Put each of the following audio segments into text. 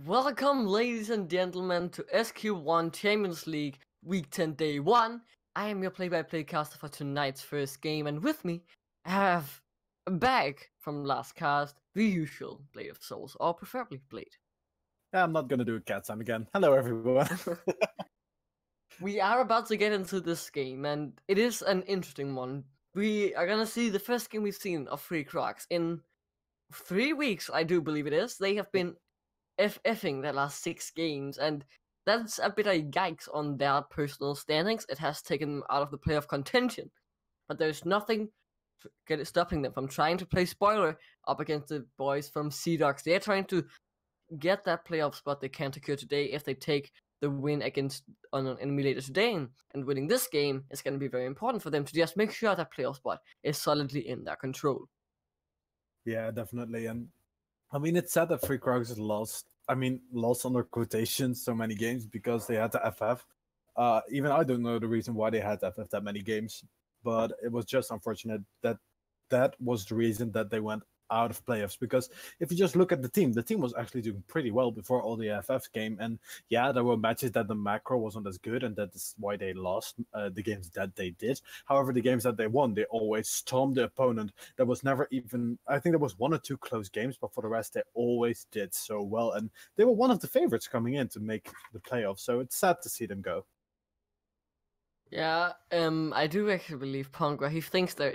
Welcome, ladies and gentlemen, to SQ1 Champions League Week 10 Day 1. I am your play-by-play caster for tonight's first game, and with me, I have back from last cast, the usual Blade of Souls, or preferably Blade. I'm not gonna do a cat sound again. Hello, everyone. We are about to get into this game, and it is an interesting one. We are gonna see the first game we've seen of three Krugs in 3 weeks, I do believe it is. They have been FFing their last 6 games, and that's a bit of yikes on their personal standings. It has taken them out of the playoff contention, but there's nothing stopping them from trying to play spoiler up against the boys from Seadogs. They're trying to get that playoff spot they can secure today if they take the win against an enemy later today, and winning this game is going to be very important for them to just make sure that playoff spot is solidly in their control. Yeah, definitely. And I mean, it's sad that Free Krugs has lost. Lost under quotation so many games because they had to FF. Even I don't know the reason why they had to FF that many games, but it was just unfortunate that that was the reason that they went out of playoffs. Because if you just look at the team was actually doing pretty well before all the FFs came. And yeah, there were matches that the macro wasn't as good, and that's why they lost the games that they did. However, the games that they won, they always stormed the opponent. There was never even, I think there was 1 or 2 close games, but for the rest, they always did so well. And they were one of the favorites coming in to make the playoffs. So it's sad to see them go. Yeah, I do actually believe Punk, where he says there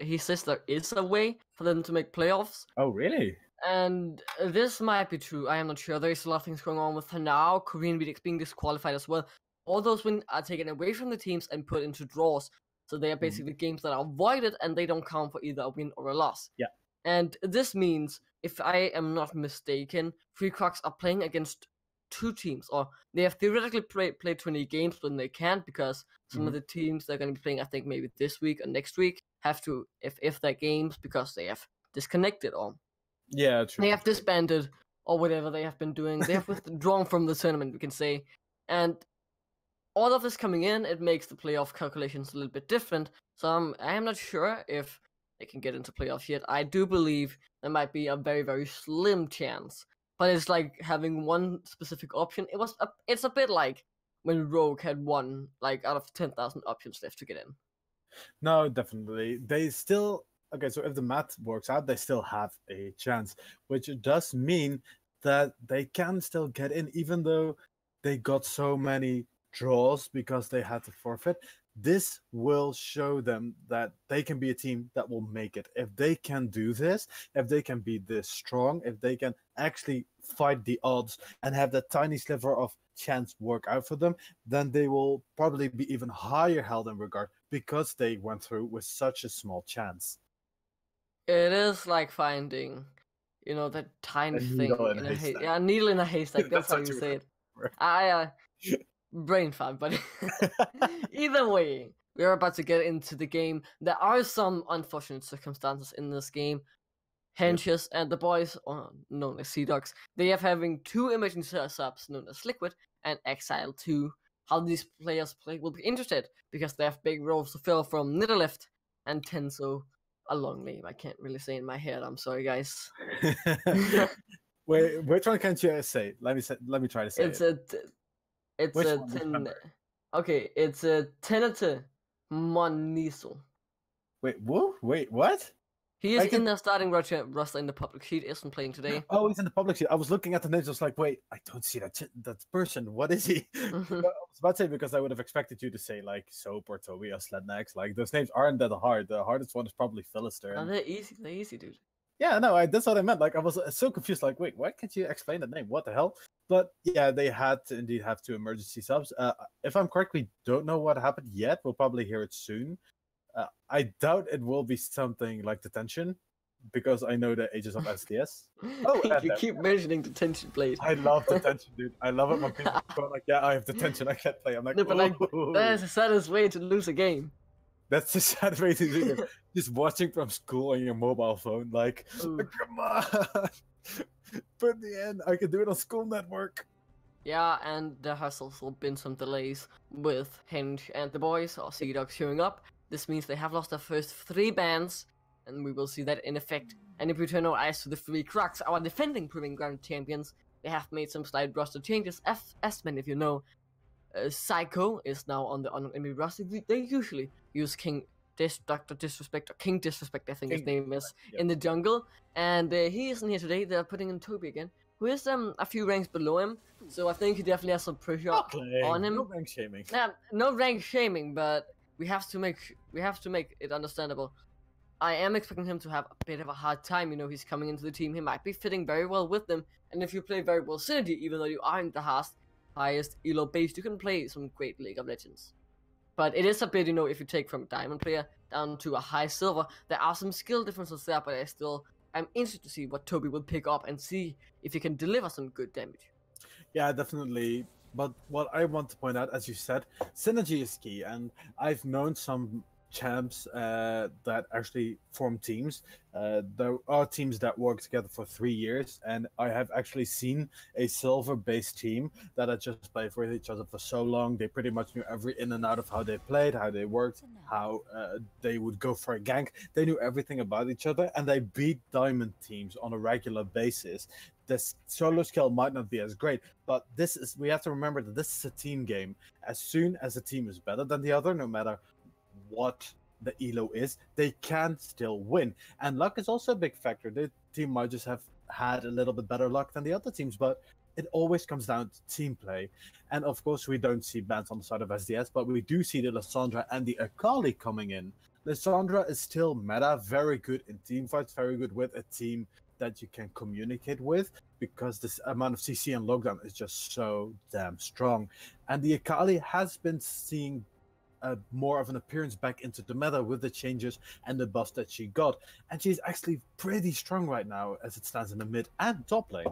is a way for them to make playoffs. Oh, really? And this might be true. I am not sure. There's a lot of things going on with her now. Korean Beat being disqualified as well. All those wins are taken away from the teams and put into draws. So they are basically games that are avoided, and they don't count for either a win or a loss. Yeah. And this means, if I am not mistaken, Free Krugs are playing against 2 teams, or they have theoretically played 20 games, but they can't because some of the teams they're going to be playing, I think maybe this week or next week, have to if their games because they have disconnected or true. They have disbanded or whatever they have been doing. They have withdrawn from the tournament, we can say. And all of this coming in, it makes the playoff calculations a little bit different. So I am not sure if they can get into playoffs yet. I do believe there might be a very, very slim chance. But it's like having one specific option. It's a bit like when Rogue had one, like out of 10,000 options left to get in. No, definitely. They still... Okay, so if the math works out, they still have a chance, which does mean that they can still get in, even though they got so many draws because they had to forfeit. This will show them that they can be a team that will make it. If they can do this, if they can be this strong, if they can actually fight the odds and have that tiny sliver of chance work out for them, then they will probably be even higher held in regard because they went through with such a small chance. It is like finding, that tiny thing in a haystack. Yeah, a needle in a haystack. That's how you say it. Brain fart, but either way, we're about to get into the game. There are some unfortunate circumstances in this game. Henches and the boys, known as Seadogs, they are having 2 emergency subs known as Liquid and Exile 2. How these players play will be interested because they have big roles to fill from Nidderlift and Tenso. A long name, I can't really say in my head. I'm sorry, guys. Wait, which one can't you say? Let me try to say it. It's a Tenete Moniso. Wait, what? He is in the starting roster in the public sheet. Isn't playing today. Oh, he's in the public sheet. I was looking at the names. I was like, wait, I don't see that person. What is he? I was about to say, because I would have expected you to say like Soap or Toby or Slednax. Like those names aren't that hard. The hardest one is probably Philister. Oh, they're easy. They're easy, dude. Yeah, no, that's what I meant. Like I was so confused. Like, wait, why can't you explain that name? What the hell? But yeah, they had to indeed have 2 emergency subs. If I'm correct, we don't know what happened yet. We'll probably hear it soon. I doubt it will be something like detention, because I know the ages of SDS. Oh, you keep mentioning detention, Blade. I love detention, dude. I love it when people go like, yeah, I have detention, I can't play. I'm like, no, but that's the saddest way to lose a game. That's the sad way to do it. Just watching from school on your mobile phone, like, come on, put me in. I can do it on School Network. Yeah, and there has also been some delays with Henge and the boys, or Seadogs, showing up. This means they have lost their first 3 bans, and we will see that in effect. And if we turn our eyes to the 3 Krugs, our defending Proving Ground champions, They have made some slight roster changes. Esmen, if you know, Psycho is now on the enemy roster. They usually use Dr. Disrespect, or King Disrespect, I think his name is, in the jungle. And he isn't here today. They're putting in Toby again, who is a few ranks below him. So I think he definitely has some pressure on him. No rank shaming. Nah, no rank shaming, but we have to make it understandable. I am expecting him to have a bit of a hard time. You know, he's coming into the team. He might be fitting very well with them. And if you play very well Synergy, even though you aren't the highest elo base, you can play some great League of Legends. But it is a bit, you know, if you take from a diamond player down to a high silver, there are some skill differences there, but I'm interested to see what Toby will pick up and see if he can deliver some good damage. Yeah, definitely. But what I want to point out, as you said, synergy is key, and I've known some champs that actually form teams. There are teams that work together for 3 years, and I have actually seen a silver-based team that had just played with each other for so long. They pretty much knew every in and out of how they played, how they worked, how they would go for a gank. They knew everything about each other, and they beat diamond teams on a regular basis. This solo skill might not be as great, but we have to remember that this is a team game. As soon as a team is better than the other, no matter what the elo is, they can still win. And luck is also a big factor. The team might just have had a little bit better luck than the other teams, but it always comes down to team play. And of course, we don't see bans on the side of SDS, but we do see the Lissandra and the Akali coming in. Lissandra is still meta, very good in team fights, very good with a team that you can communicate with, because this amount of CC and lockdown is just so damn strong. And the Akali has been seeing more of an appearance back into the meta with the changes and the buffs that she got, and she's actually pretty strong right now as it stands in the mid and top lane.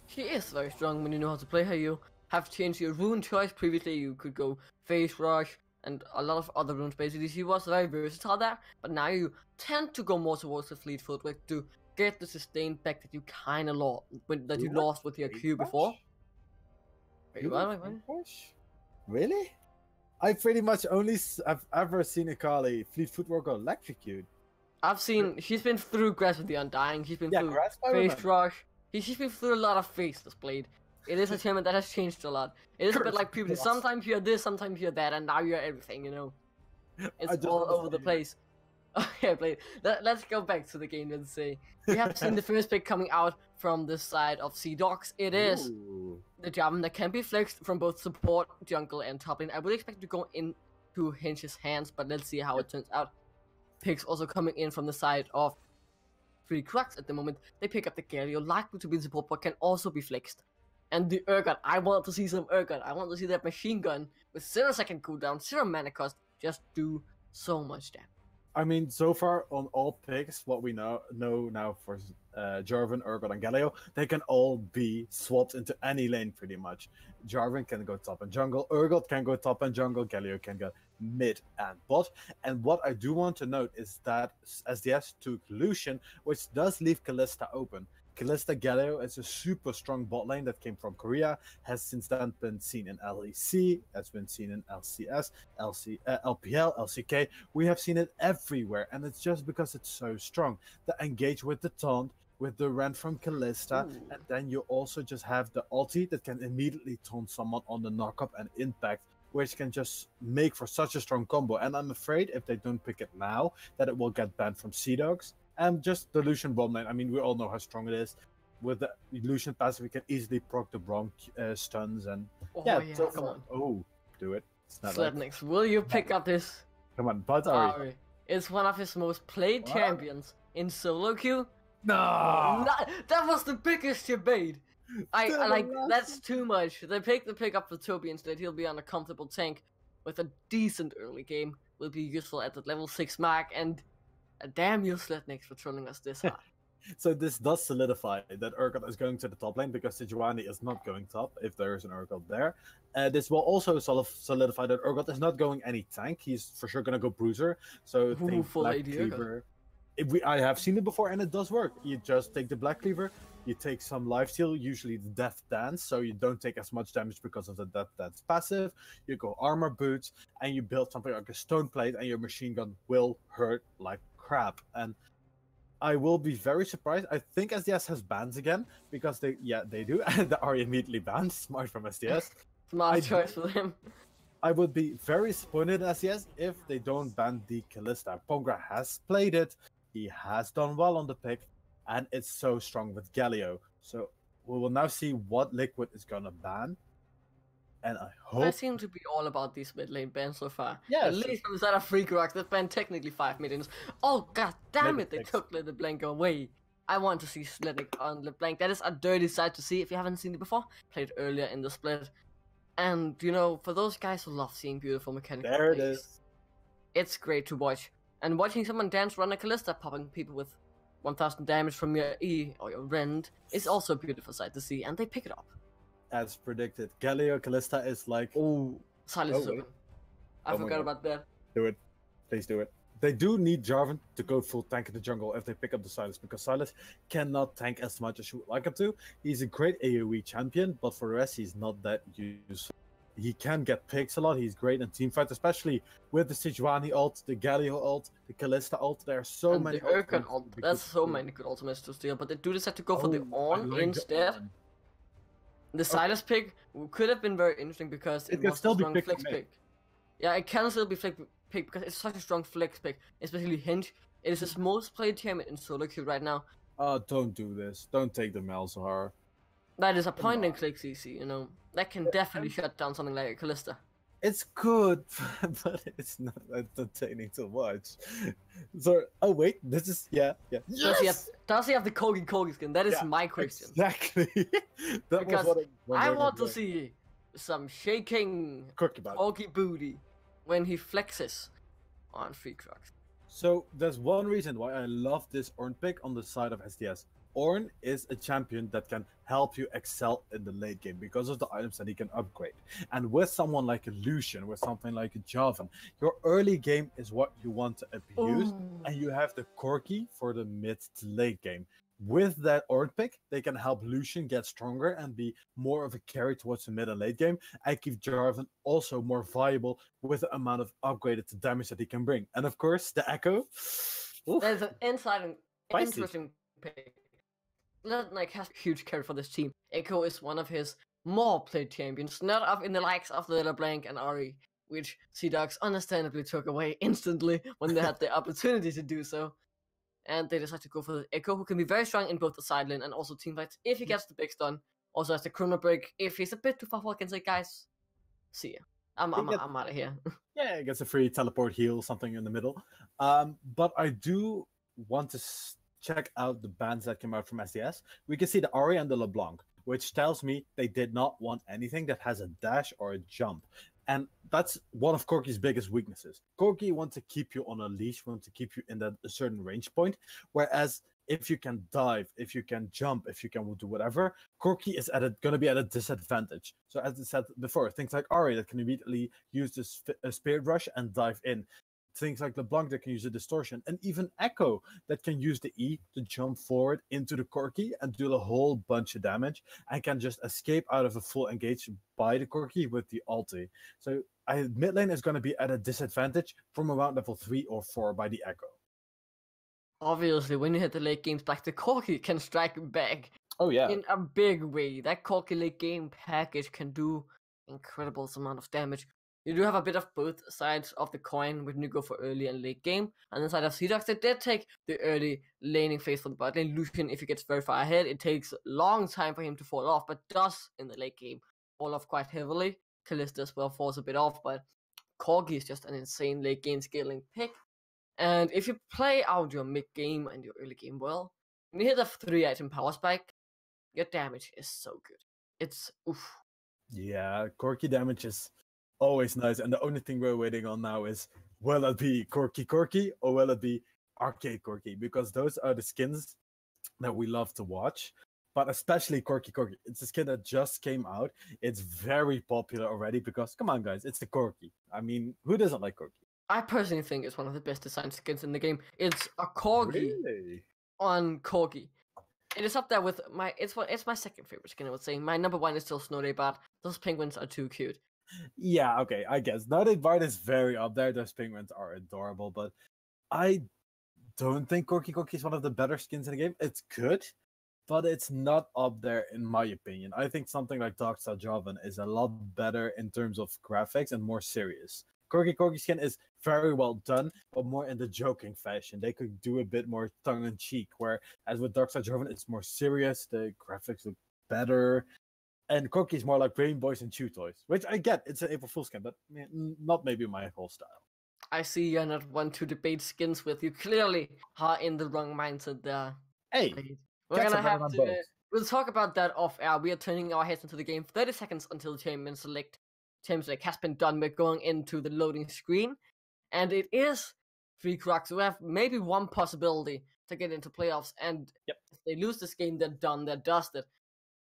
She is very strong when you know how to play her. You have changed your rune choice. Previously you could go Phase Rush and a lot of other runes. Basically she was very versatile there, but now you tend to go more towards the fleet footwork to get the sustained back that you kind of lost you lost with your Q before. Wait, what? Really? I've ever seen Akali fleet footwork or electrocute. She's been through Grass with the Undying, she's been through Phase Rush, she's been through a lot of faceless Blade. It is a champion that has changed a lot. It is a bit like previously, sometimes you're this, sometimes you're that, and now you're everything, you know. It's all over the place. Okay, Blade, let's go back to the game and say, we have seen the first pick coming out from the side of Seadogs. It is the Jarvan that can be flexed from both support, jungle, and top lane. I would expect to go into Hinge's hands, but let's see how it turns out. Picks also coming in from the side of Free Krugs at the moment. They pick up the Galio, likely to be the support, but can also be flexed. And the Urgot, I want to see some Urgot. I want to see that machine gun with 0-second cooldown, 0 mana cost, just do so much damage. I mean, so far on all picks, what we know now for Jarvan, Urgot, and Galio, they can all be swapped into any lane pretty much. Jarvan can go top and jungle, Urgot can go top and jungle, Galio can go mid and bot. And what I do want to note is that SDS took Lucian, which does leave Kalista open. Kalista Galio is a super strong bot lane that came from Korea, has since then been seen in LEC, has been seen in LCS, LPL, LCK. We have seen it everywhere, and it's just because it's so strong. The engage with the taunt, with the rent from Kalista, and then you also just have the ulti that can immediately taunt someone on the knockup and impact, which can just make for such a strong combo. And I'm afraid if they don't pick it now, that it will get banned from Seadogs. And just the Lucian bomb lane. I mean, we all know how strong it is. With the Lucian passive, we can easily proc the Bronc stuns and come on. Oh, do it. It's not Slednix, will you pick up this? Come on, Batari. It's one of his most played champions in solo queue. No, that was the biggest debate. That's too much. They pick the pick up for Toby instead. He'll be on a comfortable tank with a decent early game. Will be useful at the level 6 mark, and damn you, Slednix, for trolling us this hard. So this does solidify that Urgot is going to the top lane, because Sejuani is not going top if there is an Urgot there. This will also solidify that Urgot is not going any tank. He's for sure going to go bruiser. So think Black Cleaver. I have seen it before, and it does work. You just take the Black Cleaver, you take some lifesteal, usually the Death Dance, so you don't take as much damage because of the Death Dance passive. You go Armor Boots, and you build something like a Stone Plate, and your machine gun will hurt like crap. And I will be very surprised. I think SDS has bans again because they do, and they are immediately banned. Smart from SDS. Smart choice for them. I would be very disappointed in SDS if they don't ban the Kalista. Pongra has played it. He has done well on the pick, and it's so strong with Galio. So we will now see what Liquid is gonna ban. And I hope I seem to be all about these mid lane bans so far. Yes. At least from the side of Free Krugs, that banned technically 5 minions. Oh god damn Maybe it, they 6. took LeBlanc away. I want to see Sledic on LeBlanc. That is a dirty sight to see. If you haven't seen it before, played earlier in the split. And you know, for those guys who love seeing beautiful mechanical there it plays, is. it's great to watch. And watching someone dance run a Kalista, popping people with 1000 damage from your E or your Rend, is also a beautiful sight to see, and they pick it up. As predicted, Galio Kalista is like, Oh, silence is wait. open. I Oh my forgot God. about that. Do it. Please do it. They do need Jarvan to go full tank in the jungle if they pick up the Sylas, because Sylas cannot tank as much as you would like him to. He's a great AoE champion, but for the rest, he's not that useful. He can get picks a lot. He's great in teamfight, especially with the Sejuani ult, the Galio ult, the Kalista ult. There are so And many. the Urkan ultimates ult. to be That's good so to many good ultimates to steal, but they do decide to go for the Oh, I On like the instead. Ornn. The Silas pick could have been very interesting because It it can was still a be strong picked flex mid. pick. Yeah, it can still be flex pick because it's such a strong flex pick, especially Hinge. It is his most played champion in solo queue right now. Don't do this. Don't take the Malzahar. That is a point on. and click CC, you know. That can definitely shut down something like a Kalista. It's good, but it's not entertaining to watch. So, oh wait, this is yes. Does he have the Kogi skin? That is my question. Exactly. That Because was what I want to see some shaking Quick about it. Kogi booty when he flexes on Free Krugs. So there's one reason why I love this Ornn pick on the side of SDS. Ornn is a champion that can help you excel in the late game because of the items that he can upgrade. And with someone like a Lucian, with something like a Jarvan, your early game is what you want to abuse, and you have the Corki for the mid to late game. With that Ornn pick, they can help Lucian get stronger and be more of a carry towards the mid and late game, and keep Jarvan also more viable with the amount of upgraded damage that he can bring. And of course, the Echo. There's an interesting pick. Like has a huge carry for this team. Echo is one of his more played champions, not up in the likes of the LeBlanc and Ari, which Seadogs understandably took away instantly when they had the opportunity to do so. And they decide to go for the Echo, who can be very strong in both the side lane and also team fights if he gets the big stun. Also has the chrono break. If he's a bit too far forward, can say, guys, see ya. I'm out of here. Yeah, it gets a free teleport heal, something in the middle. But I do want to check out the bans that came out from SDS. We can see the Ari and the LeBlanc, which tells me they did not want anything that has a dash or a jump. And that's one of Corki's biggest weaknesses. Corki wants to keep you on a leash, wants to keep you in a certain range point, whereas if you can dive, if you can jump, if you can do whatever, Corki is going to be at a disadvantage. So as I said before, things like Ari that can immediately use this Spirit Rush and dive in. Things like LeBlanc that can use a distortion, and even Echo that can use the E to jump forward into the Corki and do a whole bunch of damage, and can just escape out of a full engage by the Corki with the ulti. So mid lane is going to be at a disadvantage from around level 3 or 4 by the Echo. Obviously, when you hit the late games back, the Corki can strike back. Oh yeah, in a big way. That Corki late game package can do incredible amount of damage. You do have a bit of both sides of the coin when you go for early and late game. And inside of Seadogs, they did take the early laning phase for the bot lane. Lucian, if he gets very far ahead, it takes a long time for him to fall off, but does in the late game fall off quite heavily. Kalista as well falls a bit off, but Corgi is just an insane late game scaling pick. And if you play out your mid game and your early game well, when you hit a 3-item power spike, your damage is so good. It's oof. Yeah, Corki damage is always nice, and the only thing we're waiting on now is, will it be Corki or will it be Arcade Corki? Because those are the skins that we love to watch, but especially Corki. It's a skin that just came out. It's very popular already because, come on guys, it's the Corki. I mean, who doesn't like Corki? I personally think it's one of the best designed skins in the game. It's a Corgi on Corgi. It is up there with it's my second favorite skin, I would say. My number one is still Snow Day Bart. Those penguins are too cute. Yeah, okay, I guess. Now that Bart is very up there, those penguins are adorable, but I don't think Corki is one of the better skins in the game. It's good, but it's not up there in my opinion. I think something like Dark is a lot better in terms of graphics and more serious. Corki skin is very well done, but more in the joking fashion. They could do a bit more tongue-in-cheek, where as with Dark it's more serious, the graphics look better, and Corki is more like Brain Boys and Chew Toys, which I get, it's an April Fool's skin, but not maybe my whole style. I see you're not one to debate skins with. You clearly are in the wrong mindset there. Hey, we're gonna have to. We'll talk about that off air. We are turning our heads into the game 30 seconds until the Champions Select has been done. We're going into the loading screen, and it is 3 Krugs who have maybe one possibility to get into playoffs. And if they lose this game, they're done. They're dusted.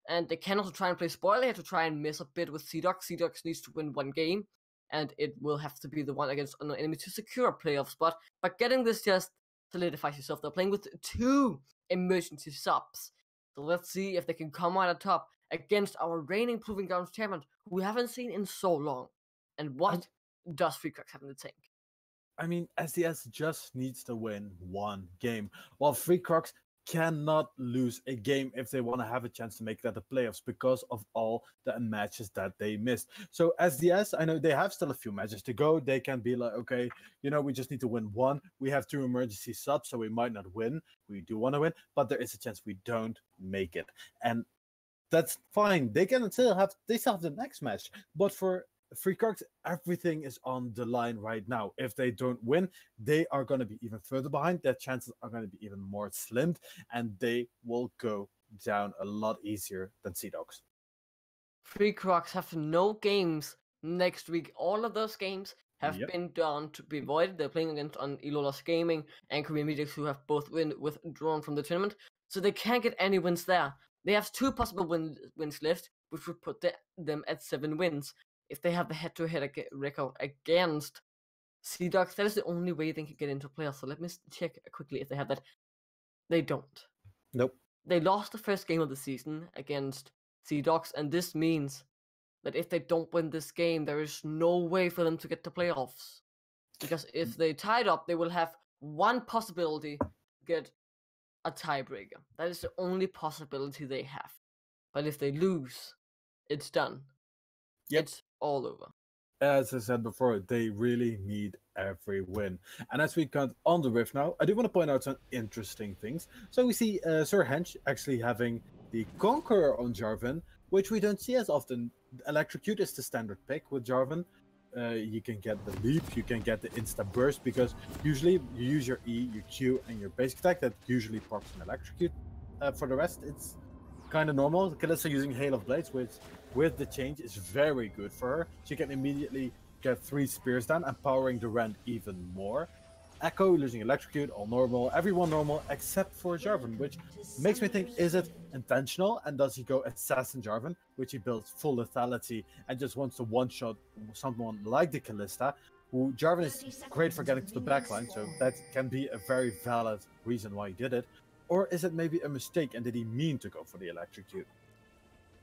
And they can also try and play spoiler here to try and miss a bit with Seadogs. Seadogs needs to win one game, and it will have to be the one against an enemy to secure a playoff spot. But getting this just solidifies yourself. They're playing with 2 emergency subs. So let's see if they can come out on top against our reigning Proving Grounds champion, who we haven't seen in so long. And what does 3 Krugs have in the tank? I mean, SDS just needs to win one game, while 3 Krugs cannot lose a game if they want to have a chance to make that the playoffs because of all the matches that they missed. So SDS, I know they have still a few matches to go. They can be like, okay, we just need to win one. We have 2 emergency subs, so we might not win. We do want to win, but there is a chance we don't make it. And that's fine. They still have the next match. But for 3 Krugs, everything is on the line right now. If they don't win, they are going to be even further behind. Their chances are going to be even more slimmed, and they will go down a lot easier than Seadogs. 3 Krugs have no games next week. All of those games have been done to be avoided. They're playing against on Ilolos Gaming and Korean Media, who have both withdrawn from the tournament, so they can't get any wins there. They have 2 possible wins left, which would put them at 7 wins. If they have the head-to-head record against Seadogs, that is the only way they can get into playoffs. So let me check quickly if they have that. They don't. Nope. They lost the first game of the season against Seadogs, and this means that if they don't win this game, there is no way for them to get to playoffs. Because if they tied up, they will have one possibility to get a tiebreaker. That is the only possibility they have. But if they lose, it's done. It's all over. As I said before, they really need every win. And as we got on the riff now, I do want to point out some interesting things. So we see Sir Hench actually having the Conqueror on Jarvan, which we don't see as often. Electrocute is the standard pick with Jarvan. You can get the leap, you can get the insta burst, because usually you use your E, your Q, and your basic attack that usually procs an electrocute. For the rest, it's kind of normal. Kalista using Hail of Blades, which with the change is very good for her. She can immediately get 3 spears down, empowering the Rend even more. Echo losing Electrocute, all normal, everyone normal except for Jarvan, which makes me think, is it intentional? And does he go Assassin Jarvan, which he builds full lethality and just wants to one-shot someone like the Kalista, who Jarvan is great for getting to the backline, so that can be a very valid reason why he did it. Or is it maybe a mistake, and did he mean to go for the Electrocute?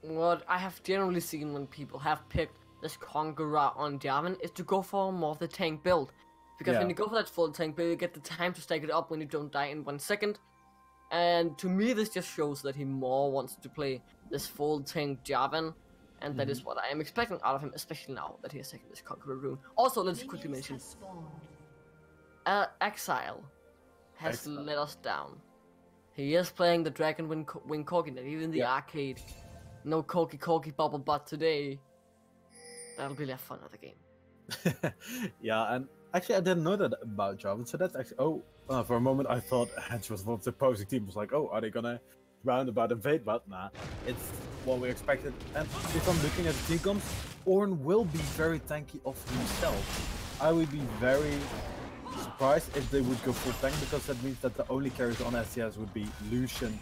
What I have generally seen when people have picked this Conqueror on Jarvan is to go for more of the tank build. Because when you go for that full tank build, you get the time to stack it up when you don't die in 1 second. And to me, this just shows that he more wants to play this full tank Jarvan. And that is what I am expecting out of him, especially now that he has taken this Conqueror rune. Also, let's quickly mention, Exile has let us down. He is playing the Dragon Wing Corgi, even in the arcade. No Corgi bubble butt today. That'll be left for another game. Yeah, and actually I didn't know that about Jarvan, so that's actually... for a moment I thought Hench was one of the opposing team. I was like, are they gonna roundabout invade? But nah, it's what we expected. And if I'm looking at the team comps, Ornn will be very tanky of himself. I would be very surprised if they would go full tank, because that means that the only carries on SDS would be Lucian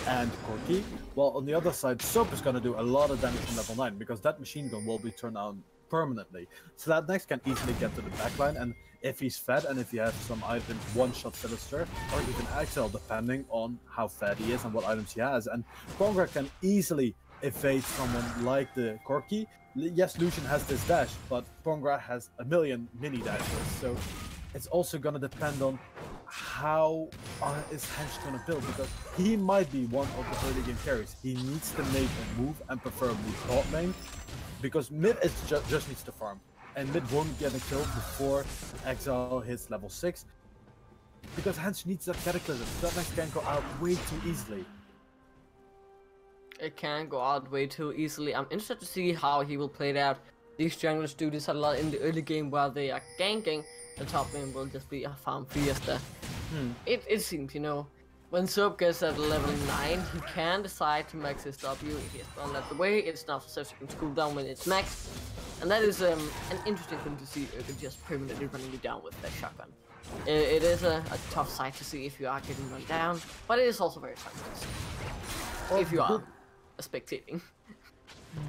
and Corki. While on the other side, Soap is going to do a lot of damage from level 9, because that machine gun will be turned on permanently. So that next can easily get to the backline, and if he's fed and if he has some items, one-shot Philister, or even Exile, depending on how fed he is and what items he has. And Conqueror can easily evade someone like the Corki. Yes, Lucian has this dash, but Conqueror has a million mini dashes, so it's also going to depend on how is Hench gonna build? Because he might be one of the early game carries. He needs to make a move and preferably bot lane, because mid is just needs to farm, and mid won't get a kill before Exile hits level 6. Because Hench needs that Cataclysm. That next can go out way too easily. It can go out way too easily. I'm interested to see how he will play it out. These junglers do this a lot in the early game while they are ganking. The top lane will just be a farm fiesta. It seems, you know, when Soap gets at level 9, he can decide to max his W if he has gone that the way. It's not so seconds cooldown when it's maxed. And that is an interesting thing to see, just permanently running you down with that shotgun. It is a tough sight to see if you are getting run down, but it is also very fun to see if you are spectating.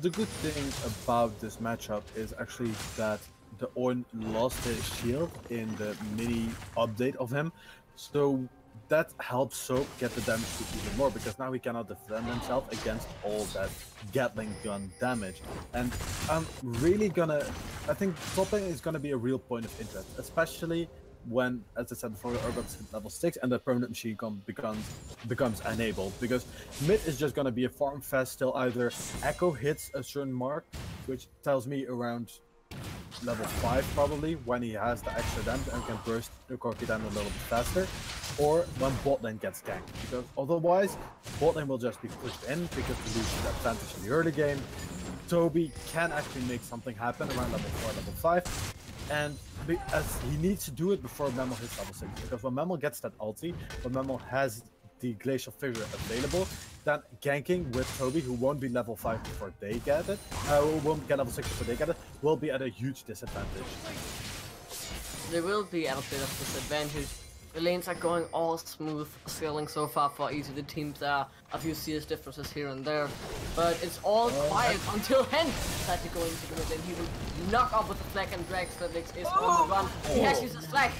The good thing about this matchup is actually that the Ornn lost his shield in the mini update of him, so that helps Soap get the damage to even more, because now he cannot defend himself against all that Gatling gun damage. And I'm really I think top lane is gonna be a real point of interest, especially when, as I said before, Urgot's hit level 6 and the permanent machine gun becomes enabled, because mid is just gonna be a farm fest till either Echo hits a certain mark, which tells me around level 5 probably, when he has the extra damage and can burst the Corki down a little bit faster, or when bot lane gets ganked, because otherwise bot lane will just be pushed in because we lose the advantage in the early game. Toby can actually make something happen around level 4, level 5, and as he needs to do it before Memel hits level 6, because when Memel gets that ulti, when Memel has the Glacial Figure available, then ganking with Toby, who won't be level 5 before they get it, who won't get level 6 before they get it, will be at a huge disadvantage. There will be at a bit of disadvantage. The lanes are going all smooth sailing so far for each of the teams. There are a few serious differences here and there, but it's all quiet until Hench decides to go into the mid lane. He will knock up with the flag, and Drag Sledlix is on the run. He has used his flag.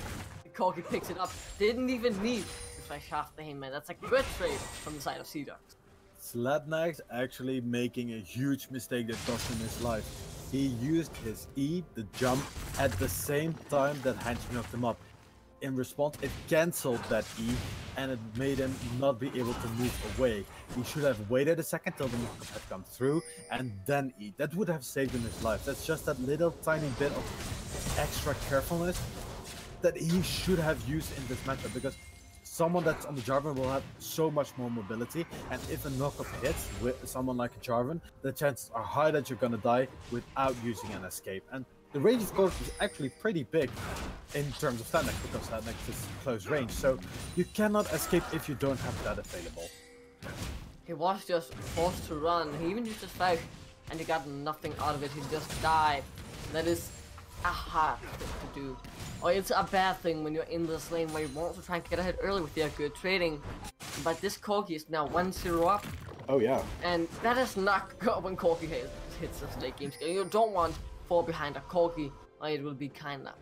The Corgi picks it up. Didn't even need to flash after him, man. That's a good trade from the side of Seadogs. Slednax actually making a huge mistake that cost him his life. He used his E, the jump, at the same time that Hench knocked him up. In response, it cancelled that E, and it made him not be able to move away. He should have waited a second till the move had come through, and then E. That would have saved him his life. That's just that little tiny bit of extra carefulness that he should have used in this matchup, because someone that's on the Jarvan will have so much more mobility, and if a knockup hits with someone like a Jarvan, the chances are high that you're gonna die without using an escape. And the range of course is actually pretty big in terms of Slednax, because Slednax is close range, so you cannot escape if you don't have that available. He was just forced to run. He even used his flag, and he got nothing out of it. He just died. That is a hard thing to do. Or it's a bad thing when you're in this lane where you want to try and get ahead early with your good trading. But this Corgi is now 1-0 up. Oh yeah. And that is not good when Corgi hits this late game scale. You don't want 4 behind a Corgi, or it will be kinda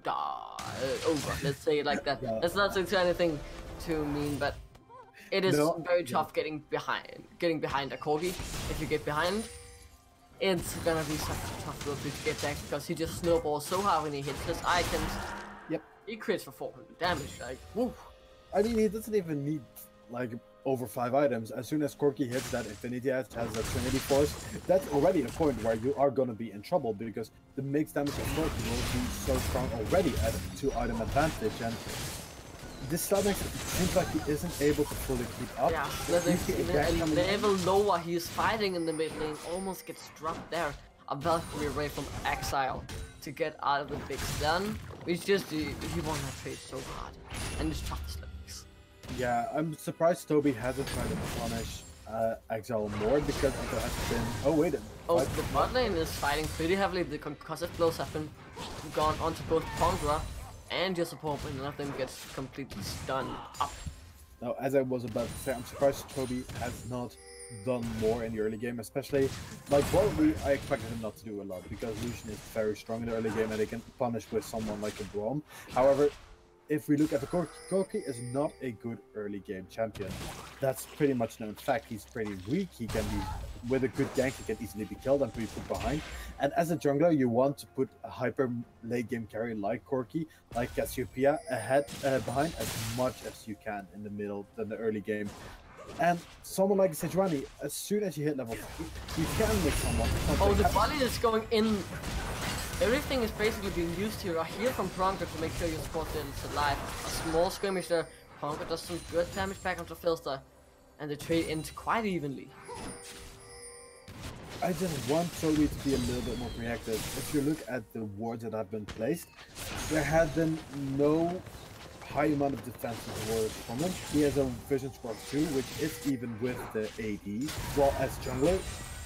over, let's say it like that. Yeah. That's not to anything too mean, but it is very tough getting behind a Corgi. If you get behind, it's gonna be such a tough road to get back, because he just snowballs so hard when he hits his icons. Yep. He crits for 400 damage, like, woo. I mean, he doesn't even need, like, over 5 items. As soon as Corki hits that Infinity Edge, has that Trinity Force, that's already a point where you are gonna be in trouble, because the mixed damage of Corki will be so strong already at a 2-item advantage, and this Slednax seems like he isn't able to fully keep up. Yeah, Slednax, a level lower, he's fighting in the mid lane, almost gets dropped there. A Valkyrie away from Exile to get out of the big stun. It's just, he won that trade so hard, and it's tough to Slednax. Yeah, I'm surprised Toby hasn't tried to punish Exile more, because there has been... Oh, wait. The bot lane is fighting pretty heavily. The concussive blows have been gone onto both Pondra and your support, and none of them gets completely stunned up. Now, as I was about to say, I'm surprised Toby has not done more in the early game, especially like Broadly. I expected him not to do a lot, because Lucian is very strong in the early game and they can punish with someone like a Braum. However, if we look at the Corki is not a good early game champion. That's pretty much known fact. He's pretty weak. He can be with a good gank, you can easily be killed and be put behind. And as a jungler, you want to put a hyper late game carry like Corki, like Cassiopeia ahead, behind as much as you can in the middle, in the early game. And someone like Sejuani, as soon as you hit level 3, you can make someone. Oh, the volley is going in. Everything is basically being used here. A heal from Pronker to make sure your support is alive. A small skirmish there. Pronker does some good damage back onto Filster. And the trade ends quite evenly. I just want Toby to be a little bit more reactive. If you look at the wards that have been placed, there has been no high amount of defensive wards from him. He has a vision score of 2, which is even with the AD. While as jungler,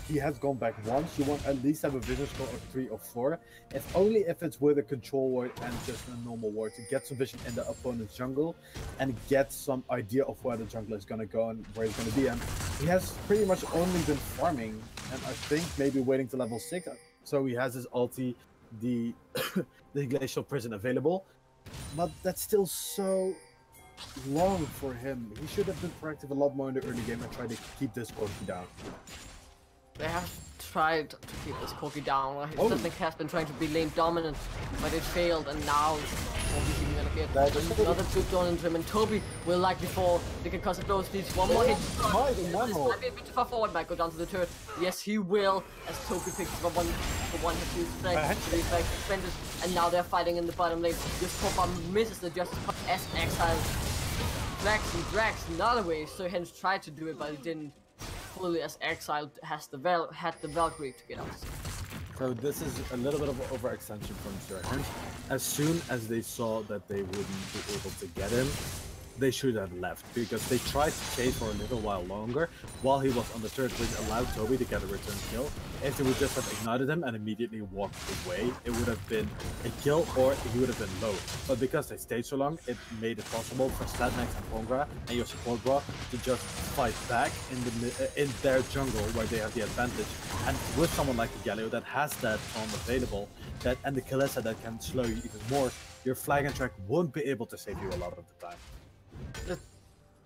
he has gone back once. You want at least have a vision score of 3 or 4. If only if it's with a control ward and just a normal ward to get some vision in the opponent's jungle and get some idea of where the jungler is going to go and where he's going to be. And he has pretty much only been farming and I think maybe waiting to level 6. So he has his ulti, the Glacial Prison available. But that's still so long for him. He should have been proactive a lot more in the early game and try to keep this Corki down. They have tried to keep this Corki down. His has been trying to be lane dominant, but it failed, and now Toby's even gonna get another good dawn into him, and Toby will likely fall. They can cause a blow, needs one more hit. This might be a bit too far forward, might go down to the turret. Yes, he will, as Toby picks up one hit to his defenders, and now they're fighting in the bottom lane. This Pop misses the Justice as Exile drags another way, so hence tried to do it, but he didn't. Fully as Exile had the Valkyrie to get out. So this is a little bit of an overextension from Serhant. As soon as they saw that they wouldn't be able to get him, they should have left, because they tried to chase for a little while longer while he was on the turret, which allowed Toby to get a return kill. If they would just have ignited him and immediately walked away, it would have been a kill or he would have been low. But because they stayed so long, it made it possible for Slatnax and Pongra and your support bro to just fight back in their jungle where they have the advantage. And with someone like the Galio that has that farm available, and the Kalista that can slow you even more, your flag and track won't be able to save you a lot of the time.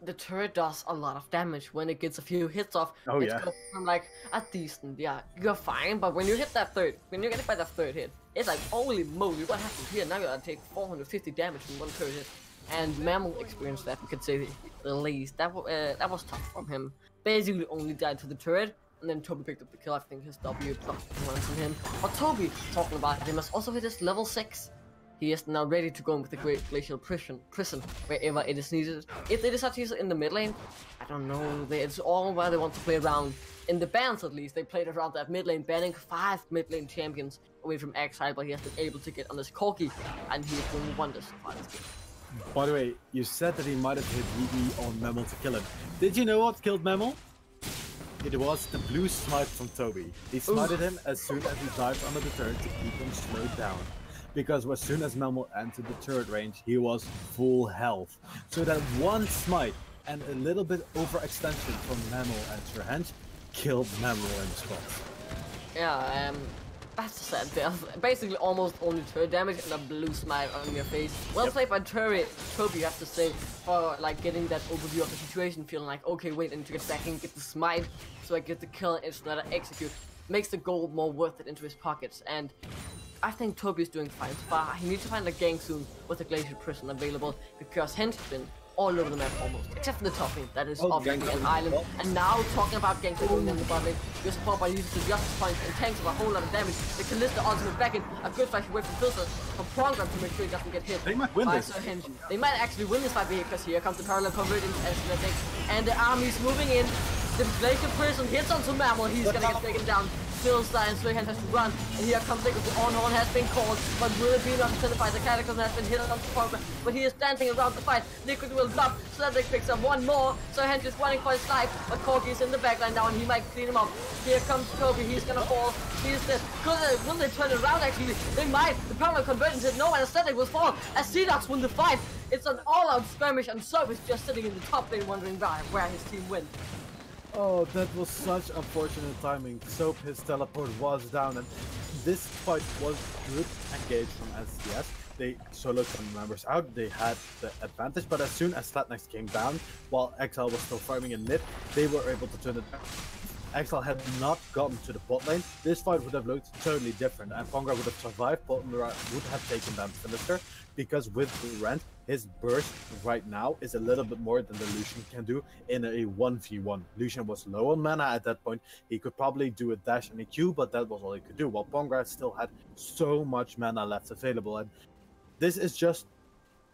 The turret does a lot of damage when it gets a few hits off. Oh yeah. It's from like a decent, yeah, you're fine, but when you hit that when you get it by that third hit, it's like, holy moly, what happened here? Now you gotta take 450 damage from one turret hit. And Mammal experienced that, we could say the least. That was tough from him. Basically only died to the turret, and then Toby picked up the kill. I think his W plus one from him. But Toby, talking about him, has also hit his level 6. He is now ready to go in with the Great Glacial Prison wherever it is needed. If they decide to use it in the mid lane, I don't know. It's all where they want to play around. In the bans at least, they played around that mid lane, banning 5 mid lane champions away from Exile, but he has been able to get on this Corki, and he is doing wonders so far this game. By the way, you said that he might have hit VE on Memel to kill him. Did you know what killed Memel? It was the blue smite from Toby. He smited him as soon as he dived under the turret to keep him slowed down. Because as soon as Memel entered the turret range, he was full health. So that one smite and a little bit overextension from Memel and Serhant killed Memel in the spot. Yeah, that's sad death. Basically almost only turret damage and a blue smite on your face. Well played by Toby, you have to say, for like getting that overview of the situation, feeling like, okay, wait, I need to get back and get the smite, so I get the kill and it's not an execute. Makes the gold more worth it into his pockets, and I think Toby's doing fine, but he needs to find a gank soon with the Glacial Prison available, because Hint has been all over the map almost, except for the top lane, that is obviously an island. And now talking about ganks going in the bot lane, your support by using the Justice Points and tanks of a whole lot of damage. The Kalista ultimate back in, a good fight away from Filter, from Prongra to make sure he doesn't get hit. They might win this. They might actually win this fight because here comes the parallel converting as the and the army's moving in. The Glacial Prison hits onto Mammal, he's gonna get taken down. Philstein and Slayhand has to run, and here comes Liquid. The on-horn has been called, but will it be enough to identify? The Cataclysm has been hit on the Prongra, but he is dancing around the fight. Liquid will bluff, Slavic picks up one more, so Hent is running for his life, but Corki is in the backline now, and he might clean him up. Here comes Toby, he's gonna fall, he's dead. Will they turn it around actually? They might. The parallel conversion said no, and Aesthetic will fall, as Seadogs win the fight. It's an all-out skirmish, and Soap is just sitting in the top lane wondering where his team went. Oh, that was such unfortunate timing. Soap, his teleport was down, and this fight was good engaged from SDS. They soloed some members out, they had the advantage, but as soon as Slatnax came down, while Exile was still farming in mid, they were able to turn it back. Exile had not gotten to the bot lane, this fight would have looked totally different, and Pongra would have survived, Pongra would have taken down Sinister, because with Rent, his burst right now is a little bit more than the Lucian can do in a 1v1. Lucian was low on mana at that point, he could probably do a dash and a Q, but that was all he could do, while Pongra still had so much mana left available, and this is just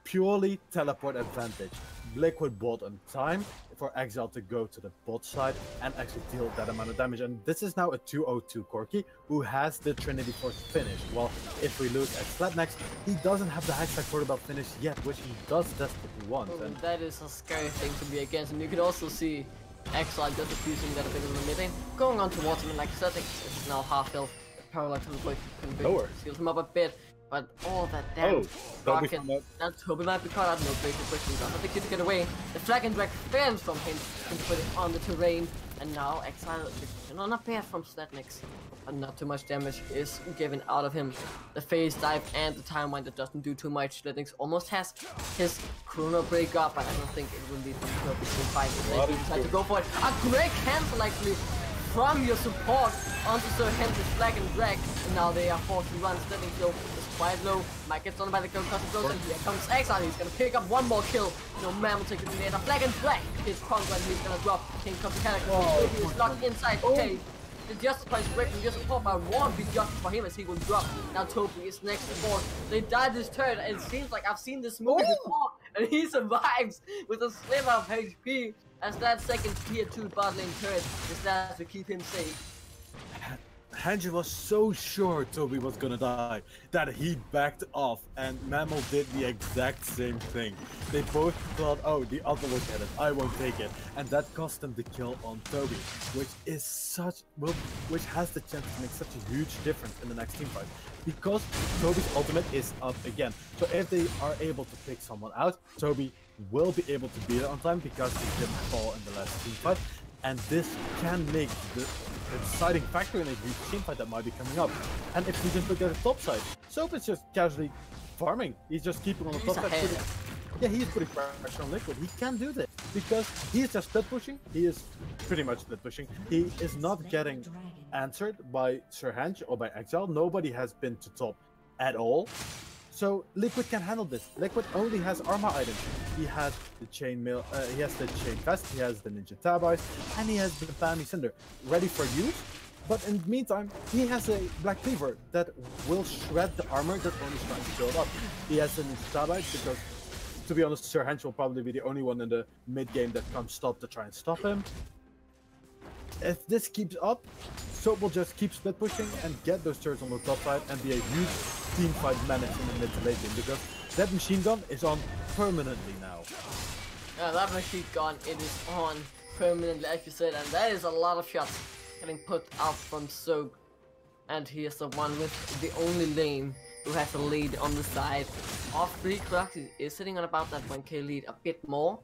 purely teleport advantage. Liquid bought on time for Exile to go to the bot side and actually deal that amount of damage. And this is now a 202 Corki who has the Trinity Force finish. Well, if we look at Flatnex, he doesn't have the hashtag portable finish yet, which he does desperately want. Oh, and that is a scary thing to be against. And you can also see Exile just abusing that a bit in the mid lane. Going on towards him, and like I said, it's now half health. Parallel to the point can heals him up a bit. But all that damage, rocket, and Toby might be caught out, no break the question. I think he to get away. The flag and drag fans from him and put it on the terrain. And now Exile, not bad from Slatnix, but not too much damage is given out of him. The phase dive and the time wind that doesn't do too much. Slatnix almost has his chrono break up, but I don't think it will lead them to a big fight if they decide to go for it. A great cancel actually from your support onto Sir Henry's flag and drag, and now they are forced to run. Slatnix though quite low. Might get stunned by the concussive blows, and here comes Exile. He's gonna pick up one more kill. No man will take it in the air. Flag and black. His Conquer, and he's gonna drop. King comes mechanic. He is locked inside. Okay. The Justice Price breaking just support by won't be justice for him as he will drop. Now Toby is next to board. They died this turn, and it seems like I've seen this movie before, and he survives with a sliver of HP as that second tier 2 bot lane turret is there to keep him safe. Hanji was so sure Toby was gonna die that he backed off, and Mammal did the exact same thing. They both thought, oh, the other will get it, I won't take it, and that cost them the kill on Toby, which is which has the chance to make such a huge difference in the next team fight, because Toby's ultimate is up again. So if they are able to pick someone out, Toby will be able to beat it on time because he didn't fall in the last team fight, and this can make the deciding factor in a huge team fight that might be coming up. And if we just look at the top side, Soap is just casually farming. He's just keeping on the top side. Yeah, he's putting pressure on Liquid. He can do this because he's just split pushing. He is pretty much split pushing. He is not getting answered by Sir Hanj or by Exile. Nobody has been to top at all. So Liquid can handle this. Liquid only has armor items. He has the chainmail, he has the chain vest, he has the ninja tab eyes, and he has the Bambi Cinder ready for use. But in the meantime, he has a Black Cleaver that will shred the armor that Oni is trying to build up. He has the ninja tab eyes because, to be honest, Sir Hench will probably be the only one in the mid game that comes stop to try and stop him. If this keeps up, Soap will just keep split pushing and get those turrets on the top side and be a huge team fight menace in the mid to late game, because that machine gun is on permanently now. Yeah, that machine gun, it is on permanently, like you said, and that is a lot of shots getting put out from Soap. And he is the one with the only lane who has a lead on the side of 3 Krugs. He is sitting on about that 1k lead, a bit more.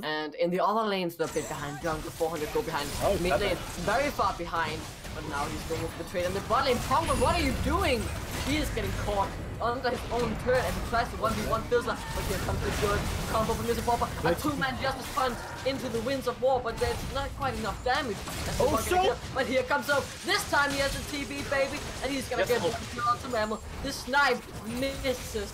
And in the other lanes, they're a bit behind. Jungle 400 go behind. Mid lane very far behind, but now he's going with the trade. And the bot lane, Ponga, what are you doing? He is getting caught under his own turret as he tries to 1v1 Fizzler. But here comes the good combo from Mr. Popper. A 2-man Justice Punch into the Winds of War, but there's not quite enough damage. But here comes Soap. This time he has a TB, baby, and he's gonna get killed to Mammal. The snipe misses.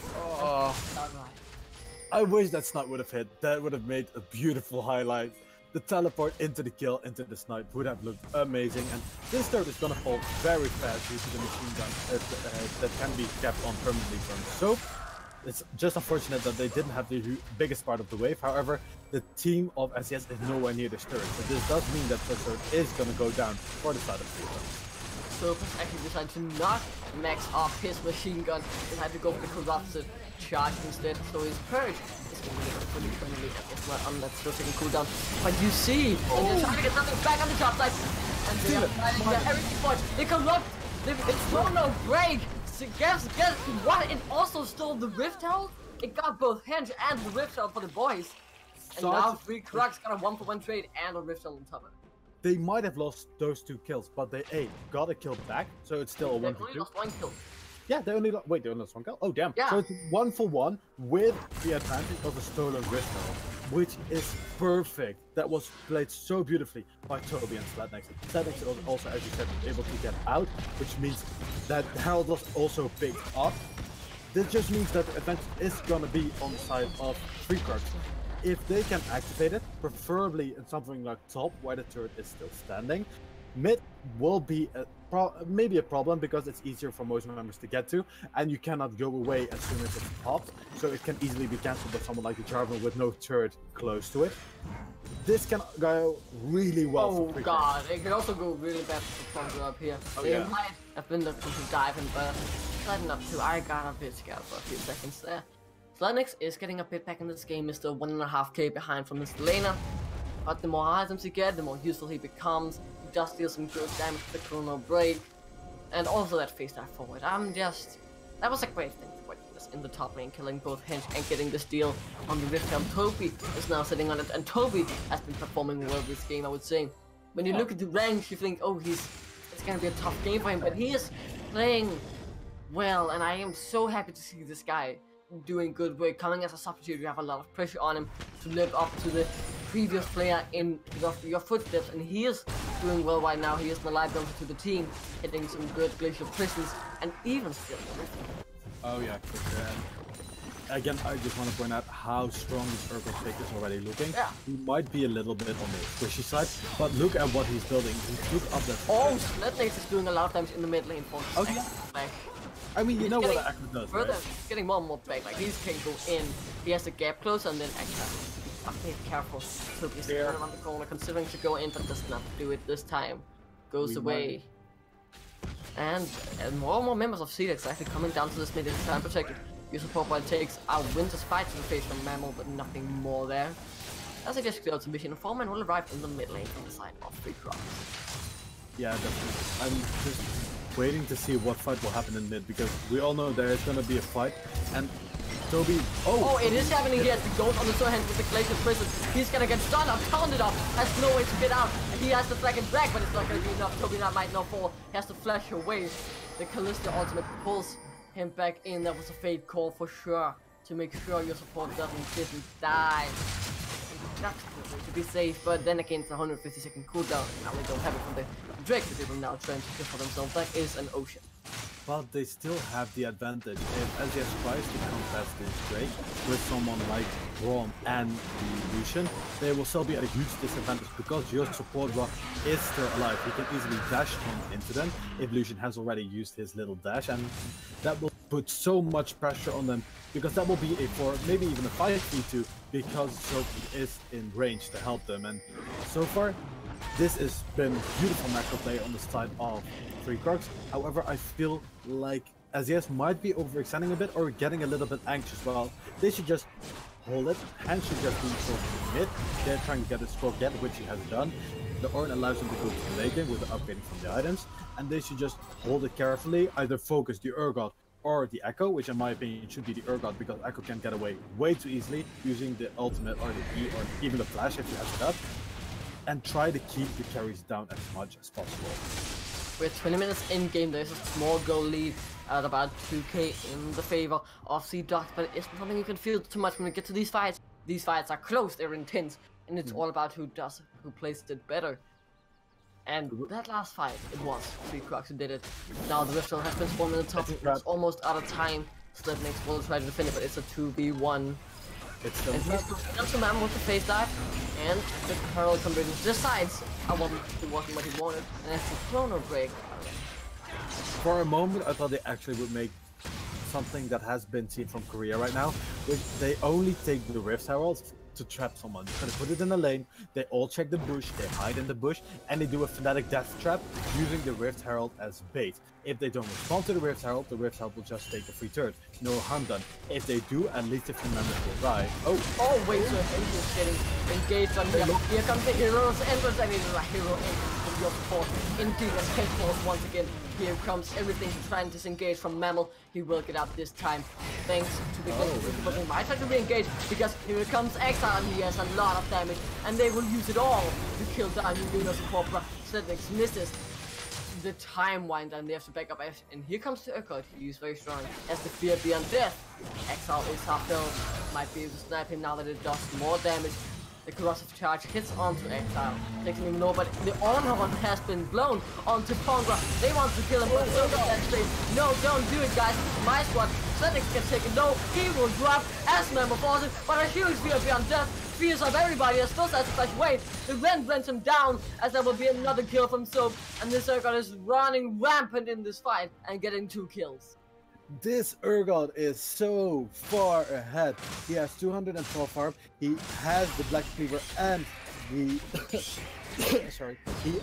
I wish that snipe would have hit. That would have made a beautiful highlight. The teleport into the kill, into the snipe would have looked amazing. And this turret is gonna fall very fast due to the machine gun that can be kept on permanently from Soap. It's just unfortunate that they didn't have the biggest part of the wave. However, the team of SES is nowhere near this turret. So this does mean that the turret is gonna go down for the side of the turret. Soap has actually decided to not max off his machine gun and had to go for the corrupted charge instead. So his purge is going to be fully friendly. It's not on that still taking cooldown. But you see, and they're trying to get something back on the top side. And they are fighting their everything point. They corrupt. It's no break. So guess what? It also stole the Rift Health. It got both Henge and the Rift Health for the boys. And now 3 Krugs got a 1-for-1 trade and a Rift Health on top of it. They might have lost those 2 kills, but they got a kill back, so it's still a 1-for-2. They only lost 1 kill. Yeah, they only lost 1 kill. Oh damn! Yeah. So it's 1-for-1 with the advantage of a stolen Rift Health. which is perfect. That was played so beautifully by Toby and Slednex. Slednex was also, as you said, able to get out, which means that Herald was also picked up. This just means that the event is gonna be on the side of Free Krugs. If they can activate it, preferably in something like top, where the turret is still standing, mid will be maybe a problem because it's easier for most members to get to, and you cannot go away as soon as it's popped, so it can easily be cancelled by someone like the Jarvan with no turret close to it. This can go really well. Oh god, it can also go really bad for the front up here. Oh, they yeah. might have been looking to dive in, but decided not to. I got a bit scared for a few seconds there. Slednex is getting a bit back in this game, is still 1.5k behind from Mr. Laner. But the more items you get, the more useful he becomes. He does deal some good damage with the Chrono Break. And also that face dive forward. That was a great thing to witness in the top lane, killing both Hench and getting this deal on the Rift Helm. Toby is now sitting on it, and Toby has been performing well this game, I would say. When you look at the ranks, you think, oh, it's gonna be a tough game for him, but he is playing well, and I am so happy to see this guy doing good work. Coming as a substitute, you have a lot of pressure on him to live up to the previous player in your footsteps, and he is doing well right now. He is the liability to the team, hitting some good glacial prisons, and even still. Oh yeah, for sure. And again, I just want to point out how strong this Urgot pick is already looking. Yeah. He might be a little bit on the squishy side, but look at what he's building. He took up that. Oh, Slednex is doing a lot of damage in the mid lane for Oh yeah. like, I mean, you know what getting the Aqua does, further, right? he's getting more and more back. Like, he can go in, he has the gap closer, and then actually, okay, careful. Toby's around the corner, considering to go in, but does not do it this time. Goes away. And more and more members of Seadogs actually coming down to this mid. It's time protected. Your support while it takes a Winter's Fight to the face from Mammal, but nothing more there. As I just cleared some mission, 4 men will arrive in the mid lane from the side of Free Krugs. Yeah, definitely. I'm just waiting to see what fight will happen in mid, because we all know there is going to be a fight, and Toby... Oh, it is happening here. He goes on the other hand with the Glacial Prison. He's gonna get stunned up, taunted up, has no way to get out. He has to flag it back, but it's not gonna be enough. Toby might not fall. He has to flash away. The Callista ultimate pulls him back in. That was a fade call for sure, to make sure your support didn't die. That's the way to be safe, but then again, it's a 150-second cooldown. Now they don't have it from the Drake, that they will now try to kill for themselves. That is an ocean. But they still have the advantage. If SGS tries to contest this Drake with someone like Braum and the Lucian, they will still be at a huge disadvantage because your support rock is still alive. You can easily dash into them if Lucian has already used his little dash, and that will put so much pressure on them, because that will be a 4, maybe even a 5v2, because Sophie is in range to help them. And so far, this has been beautiful macro play on the side of Free Krugs. However, I feel like SES might be overextending a bit or getting a little bit anxious. Well, they should just hold it, and should just be focusing mid. They're trying to get a score get, which he has done. The Ornn allows them to go to the late game with the upgrading from the items, and they should just hold it carefully, either focus the Urgot or the Echo, which in my opinion should be the Urgot, because Echo can get away way too easily using the ultimate or the E or even the flash if you have it up, and try to keep the carries down as much as possible. We're 20 minutes in game. There's a small goal lead at about 2k in the favor of Seadogs, but it's something you can feel too much when we get to these fights. These fights are close, they're intense, and it's all about who plays it better. And that last fight, it was Free Krugs who did it. Now the Rift Zone has been spawned in the top. It's almost out of time. Slednex will try to defend it, but it's a 2v1. It's still and he's going to man with the face dive, and the Herald conversion decides it wasn't what he wanted, and it's a Chrono Break. For a moment, I thought they actually would make something that has been seen from Korea right now, which they only take the Rift Heralds to trap someone. They're gonna put it in the lane, they all check the bush, they hide in the bush, and they do a Fnatic death trap using the Rift Herald as bait. If they don't respond to the Rift Herald will just take a free turret. No harm done. If they do, at least a few members will die. Oh wait, so he's getting engaged on here. Here comes the hero's entrance, and it is a hero entrance from your support. Indeed, as Headforce once again. Here comes everything to try and disengage from Mammal. He will get out this time, thanks to the but he might try to re-engage, because here comes Exile, and he has a lot of damage, and they will use it all to kill down Lunar support, but Slednex misses. the time wind and they have to back up Ash. And here comes the Urgot. He's very strong. As the fear beyond death. Exile is half health. Might be able to snipe him now that it does more damage. The corrosive charge hits onto Exile. They can ignore, but the honor has been blown onto Pongra. They want to kill him, but Urgot says, no, don't do it, guys. My squad. Seadogs gets taken. No, he will drop as member forces, but a huge fear beyond death. Fears of everybody as close as flash. Wait, the Ren brings him down as there will be another kill from Soap, and this Urgot is running rampant in this fight and getting 2 kills. This Urgot is so far ahead. He has 212 farm. He has the Black Cleaver and the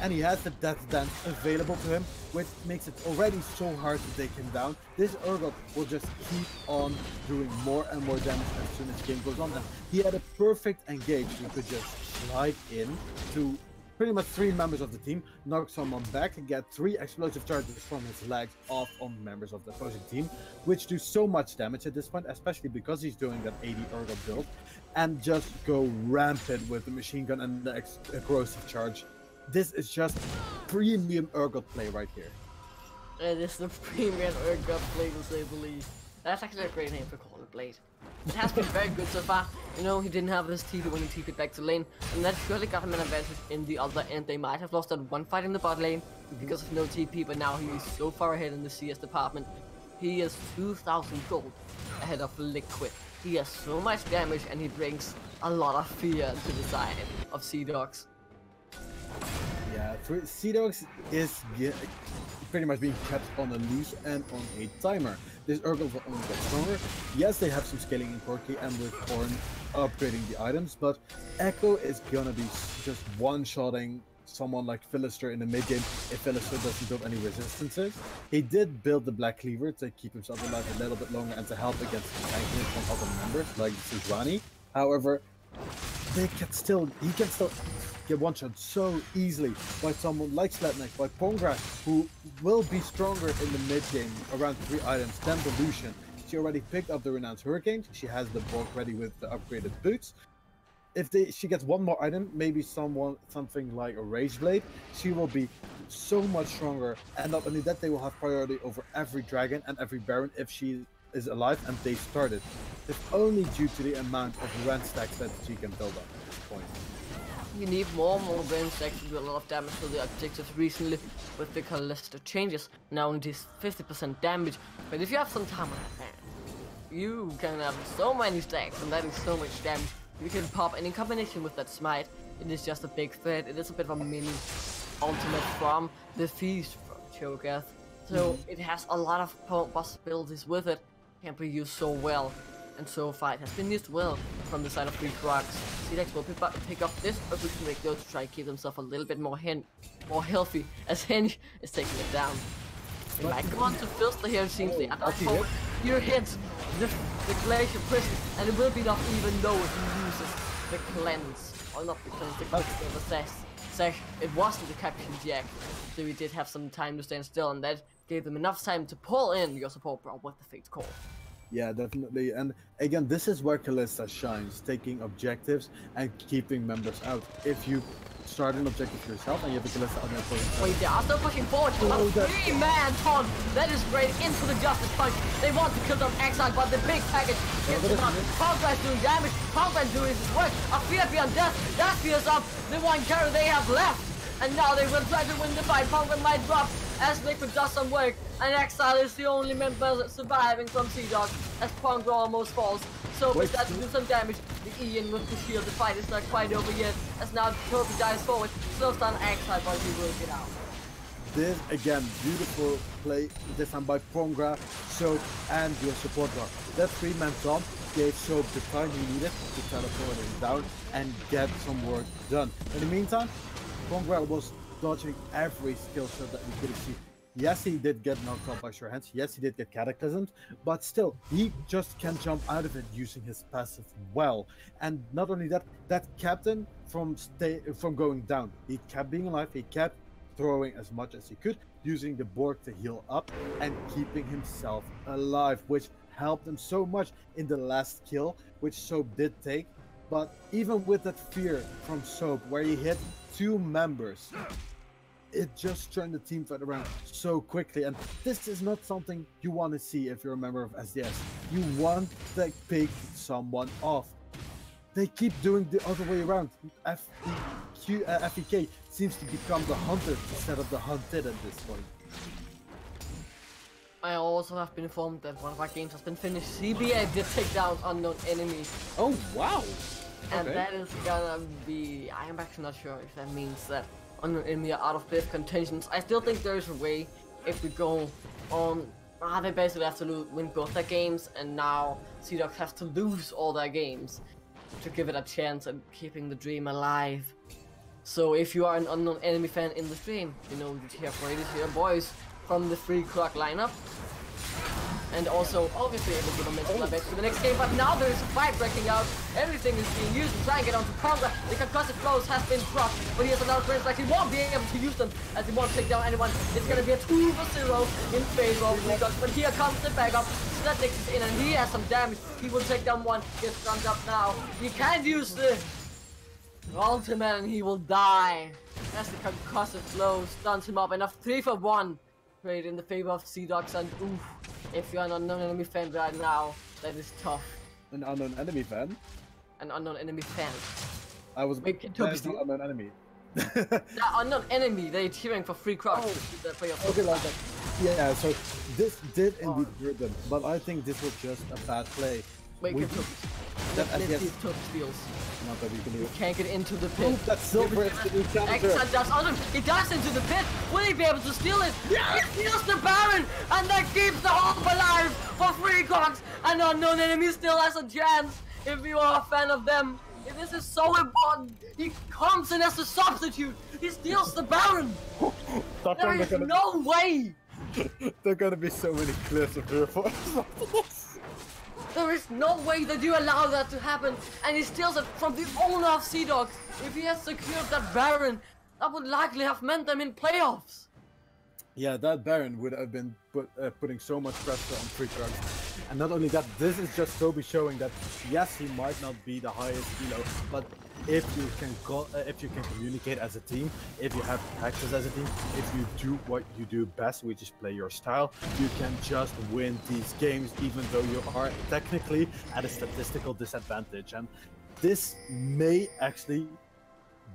he has the Death Dance available to him, which makes it already so hard to take him down. This Urgot will just keep on doing more and more damage as soon as the game goes on. And he had a perfect engage. He could just slide in to pretty much 3 members of the team, knock someone back, and get 3 explosive charges from his legs off on members of the opposing team, which do so much damage at this point, especially because he's doing that 80 Urgot build, and just go rampant with the machine gun and the corrosive charge. This is just premium Urgot play right here. It is the premium Urgot play, to say the least. That's actually a great name for calling Blade. It has been very good so far. You know, he didn't have his TP when he TP'd back to lane, and that surely got him an advantage in the other end. They might have lost that one fight in the bot lane because of no TP, but now he is so far ahead in the CS department. He is 2,000 gold ahead of Liquid. He has so much damage, and he brings a lot of fear to the side of Seadogs. Yeah, Seadogs is pretty much being kept on a leash and on a timer. This Urgot will only get stronger. Yes, they have some scaling in Corki and with Horn upgrading the items, but Echo is gonna be just one-shotting someone like Philister in the mid-game if Philister doesn't build any resistances. He did build the Black Cleaver to keep himself alive a little bit longer and to help against the tankiness from other members like Seadogs. However, he can still get one-shot so easily by someone like Sledneck, by Pongra, who will be stronger in the mid-game around 3 items than the Lucian. She already picked up the Renowned Hurricane. She has the bulk ready with the upgraded boots. If she gets one more item, maybe something like a Rage Blade, she will be so much stronger. And not only that, they will have priority over every dragon and every baron if she is alive and they started. It's only due to the amount of rend stacks that she can build up at this point. You need more rend stacks to do a lot of damage to the objectives recently with the Callisto changes. Now it is 50% damage, but if you have some time on your hand, you can have so many stacks and that is so much damage. You can pop, and in combination with that smite, it is just a big threat. It is a bit of a mini ultimate from the Feast from Cho'Gath. So it has a lot of possibilities with it. Can be used so well. And so far it has been used well from the side of 3 Krugs. Seadogs will pick up this opportunity make to try to keep himself a little bit more healthy as Henge is taking it down. They might go on to Filster here, it seems. Here hits the Glacier Prison, and it will be enough even though if he uses the Cleanse. Or not the Cleanse, the Sash. It wasn't the Captain Jack, so we did have some time to stand still, and that gave them enough time to pull in your support bro with the Fate's Call. Yeah, definitely. And again, this is where Kalista shines, taking objectives and keeping members out. If you start an objective yourself and you have a Kalista on your opponent. Wait, they are still pushing forward. A 3-man taunt. That is great into the Justice Punch. They want to kill them Exile, but the big package gets them up. Pongra is doing damage. Pongra is doing his work. A fear beyond death. That fears up the one carry they have left. And now they will try to win the fight. Pongra might drop as Liquid does some work. And Exile is the only member surviving from Seadogs as Pongra almost falls. So with that to do some damage, the Ian with the shield, the fight is not quite over yet. As now Toby dives forward, slows down Exile, but he will get out. This again, beautiful play, this time by Pongra, Soap, and your support bar. That 3-man taunt gave Soap the time he needed to teleport him down and get some work done. In the meantime, Pongra was dodging every skill shot that we could have seen. Yes, he did get knocked out by Sure Hands. Yes, he did get Cataclysmed, but still, he just can jump out of it using his passive well. And not only that, that kept him from going down. He kept being alive. He kept throwing as much as he could, using the Borg to heal up and keeping himself alive, which helped him so much in the last kill, which Soap did take. But even with that fear from Soap, where he hit 2 members, it just turned the team fight around so quickly. And this is not something you want to see if you're a member of SDS. You want to pick someone off. They keep doing the other way around. FEK seems to become the hunter instead of the hunted at this point. I also have been informed that one of our games has been finished. CBA did take down unknown enemy. Oh, wow. And that is gonna be... I am actually not sure if that means that unknown enemy are out of BIF contentions. I still think there is a way if we go on... they basically have to win both their games, and now Seadogs have to lose all their games to give it a chance at keeping the dream alive. So if you are an unknown enemy fan in the stream, you know the tier 4 is here, boys, from the free Krug lineup. And also, obviously, able to momentum back to the next game, but now there is a fight breaking out. Everything is being used to try and get onto counter. The concussive blows has been dropped, but he has another friends like he won't be able to use them as he won't take down anyone. It's gonna be a 2-0 in favor of Krugs, but here comes the backup. Seadogs is in and he has some damage. He will take down one, gets stunned up now. He can't use the ultimate and he will die. As the concussive blow stuns him up, and a 3-for-1 trade in the favor of Seadogs, and oof. If you're an unknown enemy fan right now, that is tough. An unknown enemy fan? An unknown enemy fan. I was making the unknown enemy. The unknown enemy, they're cheering for free Krugs. Okay, like that. Yeah, so this did indeed hurt them, but I think this was just a bad play. Wait, get took steals. Not that we can do it. Can't get into the pit. Oh, that's silver. He dives into the pit. Will he be able to steal it? Yeah! He steals the Baron, and that keeps the hope alive for free Krugs. And unknown enemy still has a chance. If you are a fan of them, this is so important. He comes in as a substitute. He steals the Baron. There is no way. There are gonna be so many clips of her for There is no way that you allow that to happen, and he steals it from the owner of Seadogs. If he has secured that Baron, that would likely have meant them in playoffs. Yeah, that Baron would have been putting so much pressure on free Krugs. And not only that, this is just Toby showing that yes, he might not be the highest elo, but if you can communicate as a team, if you have practice as a team, if you do what you do best, which is play your style, you can just win these games, even though you are technically at a statistical disadvantage. And this may actually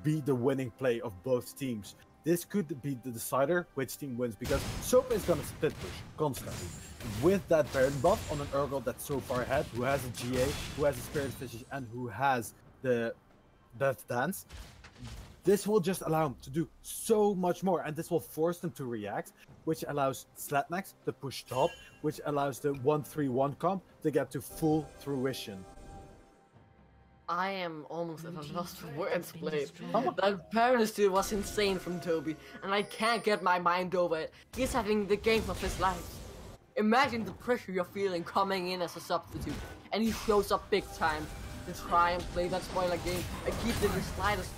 be the winning play of both teams. This could be the decider which team wins, because Soap is going to split push constantly. With that Baron buff on an Urgot that's so far ahead, who has a GA, who has a Spirit Fissure, and who has the Death Dance, this will just allow him to do so much more, and this will force them to react, which allows Slatnax to push top, which allows the 1-3-1 comp to get to full fruition. I am almost at a loss for words, Blade. That Baron steal was insane from Toby, and I can't get my mind over it. He's having the game of his life. Imagine the pressure you're feeling coming in as a substitute, and he shows up big time to try and play that spoiler game and keep the slightest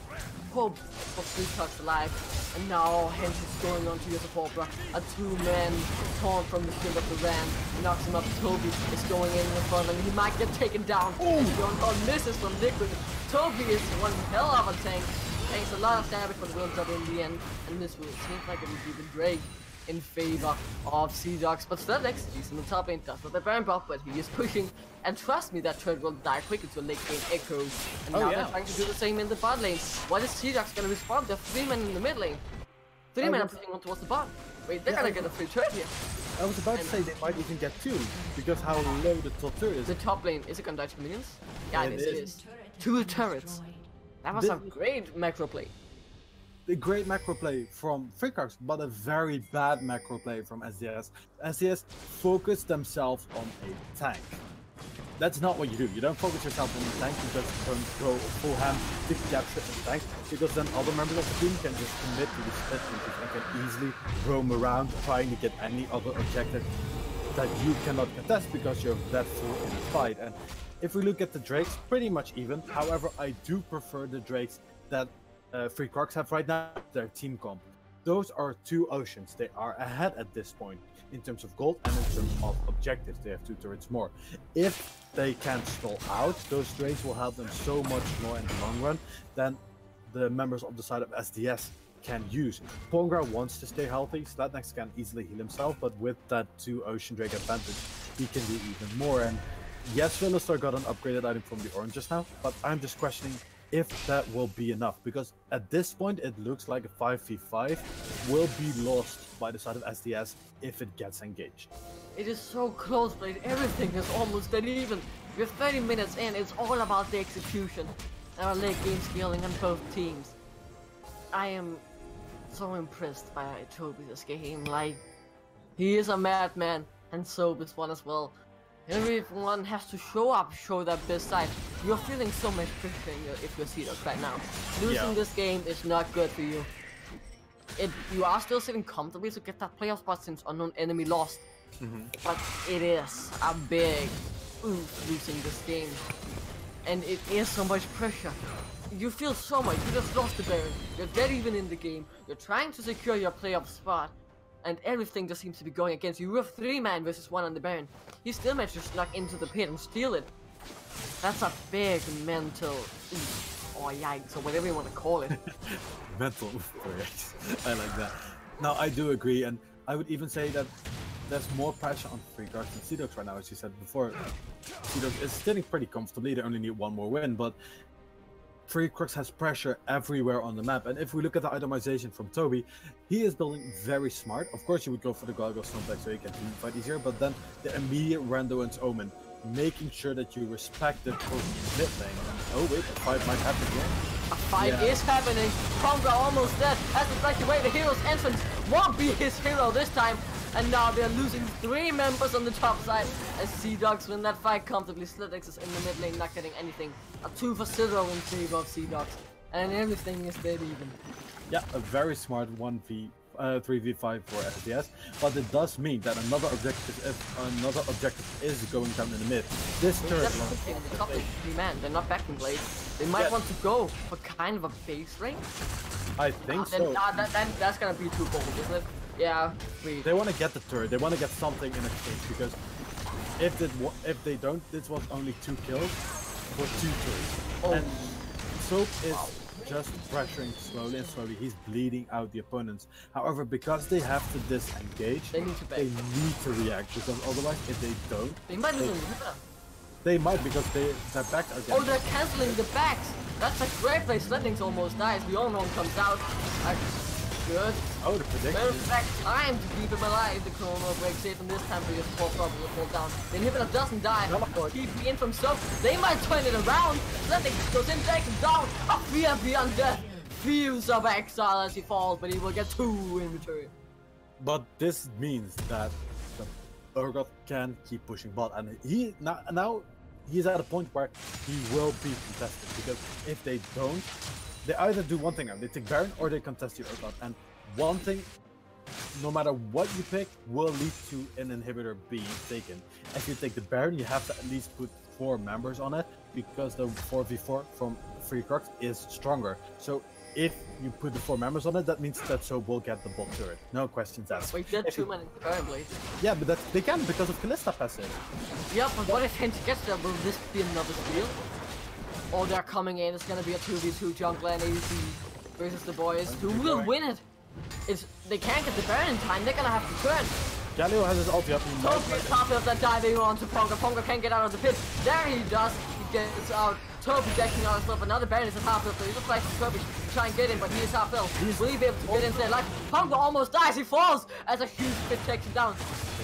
hope for free Krugs alive. And now Hens is going on to your support, bro. A 2-man torn from the shield of the Ram, knocks him up. Toby is going in front, and he might get taken down. Oh, misses from Liquid. Toby is one hell of a tank. Takes a lot of damage for the Will Drop in the end, and this will seem like it will be the Drake in favor of Seadogs, but Seadogs, he's in the top lane, does not the Baron buff, but he is pushing, and trust me, that turret will die quick into a late game echo, and now they're trying to do the same in the bot lane. What is Seadogs gonna respond? There are 3 men in the mid lane. 3 men are pushing on towards the bot. Wait, they're gonna get a free turret here. I was about to say they might even get 2, because how low the top turret is. The top lane, is it gonna die to minions? Yeah, it is. 2 turrets. That was a great macro play. A great macro play from free Krugs, but a very bad macro play from SDS. SDS focused themselves on a tank. That's not what you do. You don't focus yourself on the tank, you just don't go full ham to capture the tank, because then other members of the team can just commit to the split pushes and can easily roam around trying to get any other objective that you cannot contest because you're that full in the fight. And if we look at the Drakes, pretty much even. However, I do prefer the Drakes that free Krugs have right now, their team comp. Those are 2 oceans. They are ahead at this point in terms of gold and in terms of objectives. They have 2 turrets more. If they can't stall out, those trades will help them so much more in the long run than the members of the side of SDS can use. Pongra wants to stay healthy, Slatnex can easily heal himself, but with that 2 Ocean Drake advantage, he can do even more. And yes, Philostar got an upgraded item from the orange just now, but I'm just questioning if that will be enough, because at this point it looks like a 5v5 will be lost by the side of SDS if it gets engaged. It is so close, but everything is almost dead even. We're 30 minutes in, it's all about the execution. Our late game scaling on both teams. I am so impressed by Toby this game. Like, he is a madman, and so is one as well. Everyone has to show their best side. You're feeling so much pressure if you're Seadogs right now. Losing this game is not good for you. You are still sitting comfortably to get that playoff spot since unknown enemy lost. But it is a big oof losing this game. And it is so much pressure. You feel so much. You just lost the Baron. You're dead even in the game. You're trying to secure your playoff spot. And everything just seems to be going against you. You have 3 man versus 1 on the Baron. He still managed to snuck into the pit and steal it. That's a big mental or yikes, or whatever you want to call it. Mental yikes. I like that. Now, I do agree, and I would even say that there's more pressure on Free Krugs than Seadogs right now, as you said before. Seadogs is sitting pretty comfortably. They only need 1 more win, but Free Krugs has pressure everywhere on the map. And if we look at the itemization from Toby, he is building very smart. Of course, you would go for the Gargoyle Stoneback so you can team fight easier, but then the immediate Randuin's Omen, making sure that you respect the mid lane. And, oh wait, a fight might happen here. A fight is happening. Ponga almost dead. As it's like the way the hero's entrance won't be his hero this time. And now they're losing 3 members on the top side as Seadogs win that fight comfortably. Seadogs is in the mid lane, not getting anything. A 2-for-0 in favor of Seadogs. And everything is dead even. Yeah, a very smart 3v5 for SDS, but it does mean that another objective is going down in the mid. This turret the top is 3 man, they're not backing blade. They might want to go for kind of a base range. I think so. That's gonna be too bold, isn't it? Yeah, they want to get the turret. They want to get something in exchange, because if they don't, this was only 2 kills for 2 turrets. Oh. And Soap is just pressuring slowly and slowly. He's bleeding out the opponents. However, because they have to disengage, they need to react, because otherwise, if they don't, they might lose inhibitor. They might, because their backs are getting... Oh, they're canceling the backs. That's a great play. Sledning's almost dies. The Unknown comes out. Good. Oh, the prediction. Perfect time to keep him alive. The Chrono breaks safe, and this time for your support probably will fall down. The inhibitor doesn't die. Keep me in from Soap. They might turn it around. Sledning goes in, takes him down. A fear beyond death. Feels of exile as he falls, but he will get 2 in return. But this means that the Urgot can keep pushing bot, and he now he's at a point where he will be contested, because if they don't, they either do one thing, they take Baron or they contest the Urgot, and one thing, no matter what you pick, will lead to an inhibitor being taken. If you take the Baron, you have to at least put 4 members on it, because the 4v4 from Free Krugs is stronger. So if you put the 4 members on it, that means that Soap will get the bot turret. No questions asked. Wait, they're 2 men currently. Yeah, but they can, because of Kalista passive. Yeah, but what if Hint gets there? Will this be another steal? Or they're coming in, it's gonna be a 2v2 jungler and ADC versus the boys. Who will win it? They can't get the Baron in time, they're gonna have to turn. Galio has his ulti up. Toby is half of that diving onto Ponga. Ponga can't get out of the pit. There he does. He gets out. Toby decking out himself. Another Baron is at half health, so he looks like Toby to try and get in, but he is half health. Will he be able to get into their life? Ponga almost dies. He falls as a huge pit takes him down.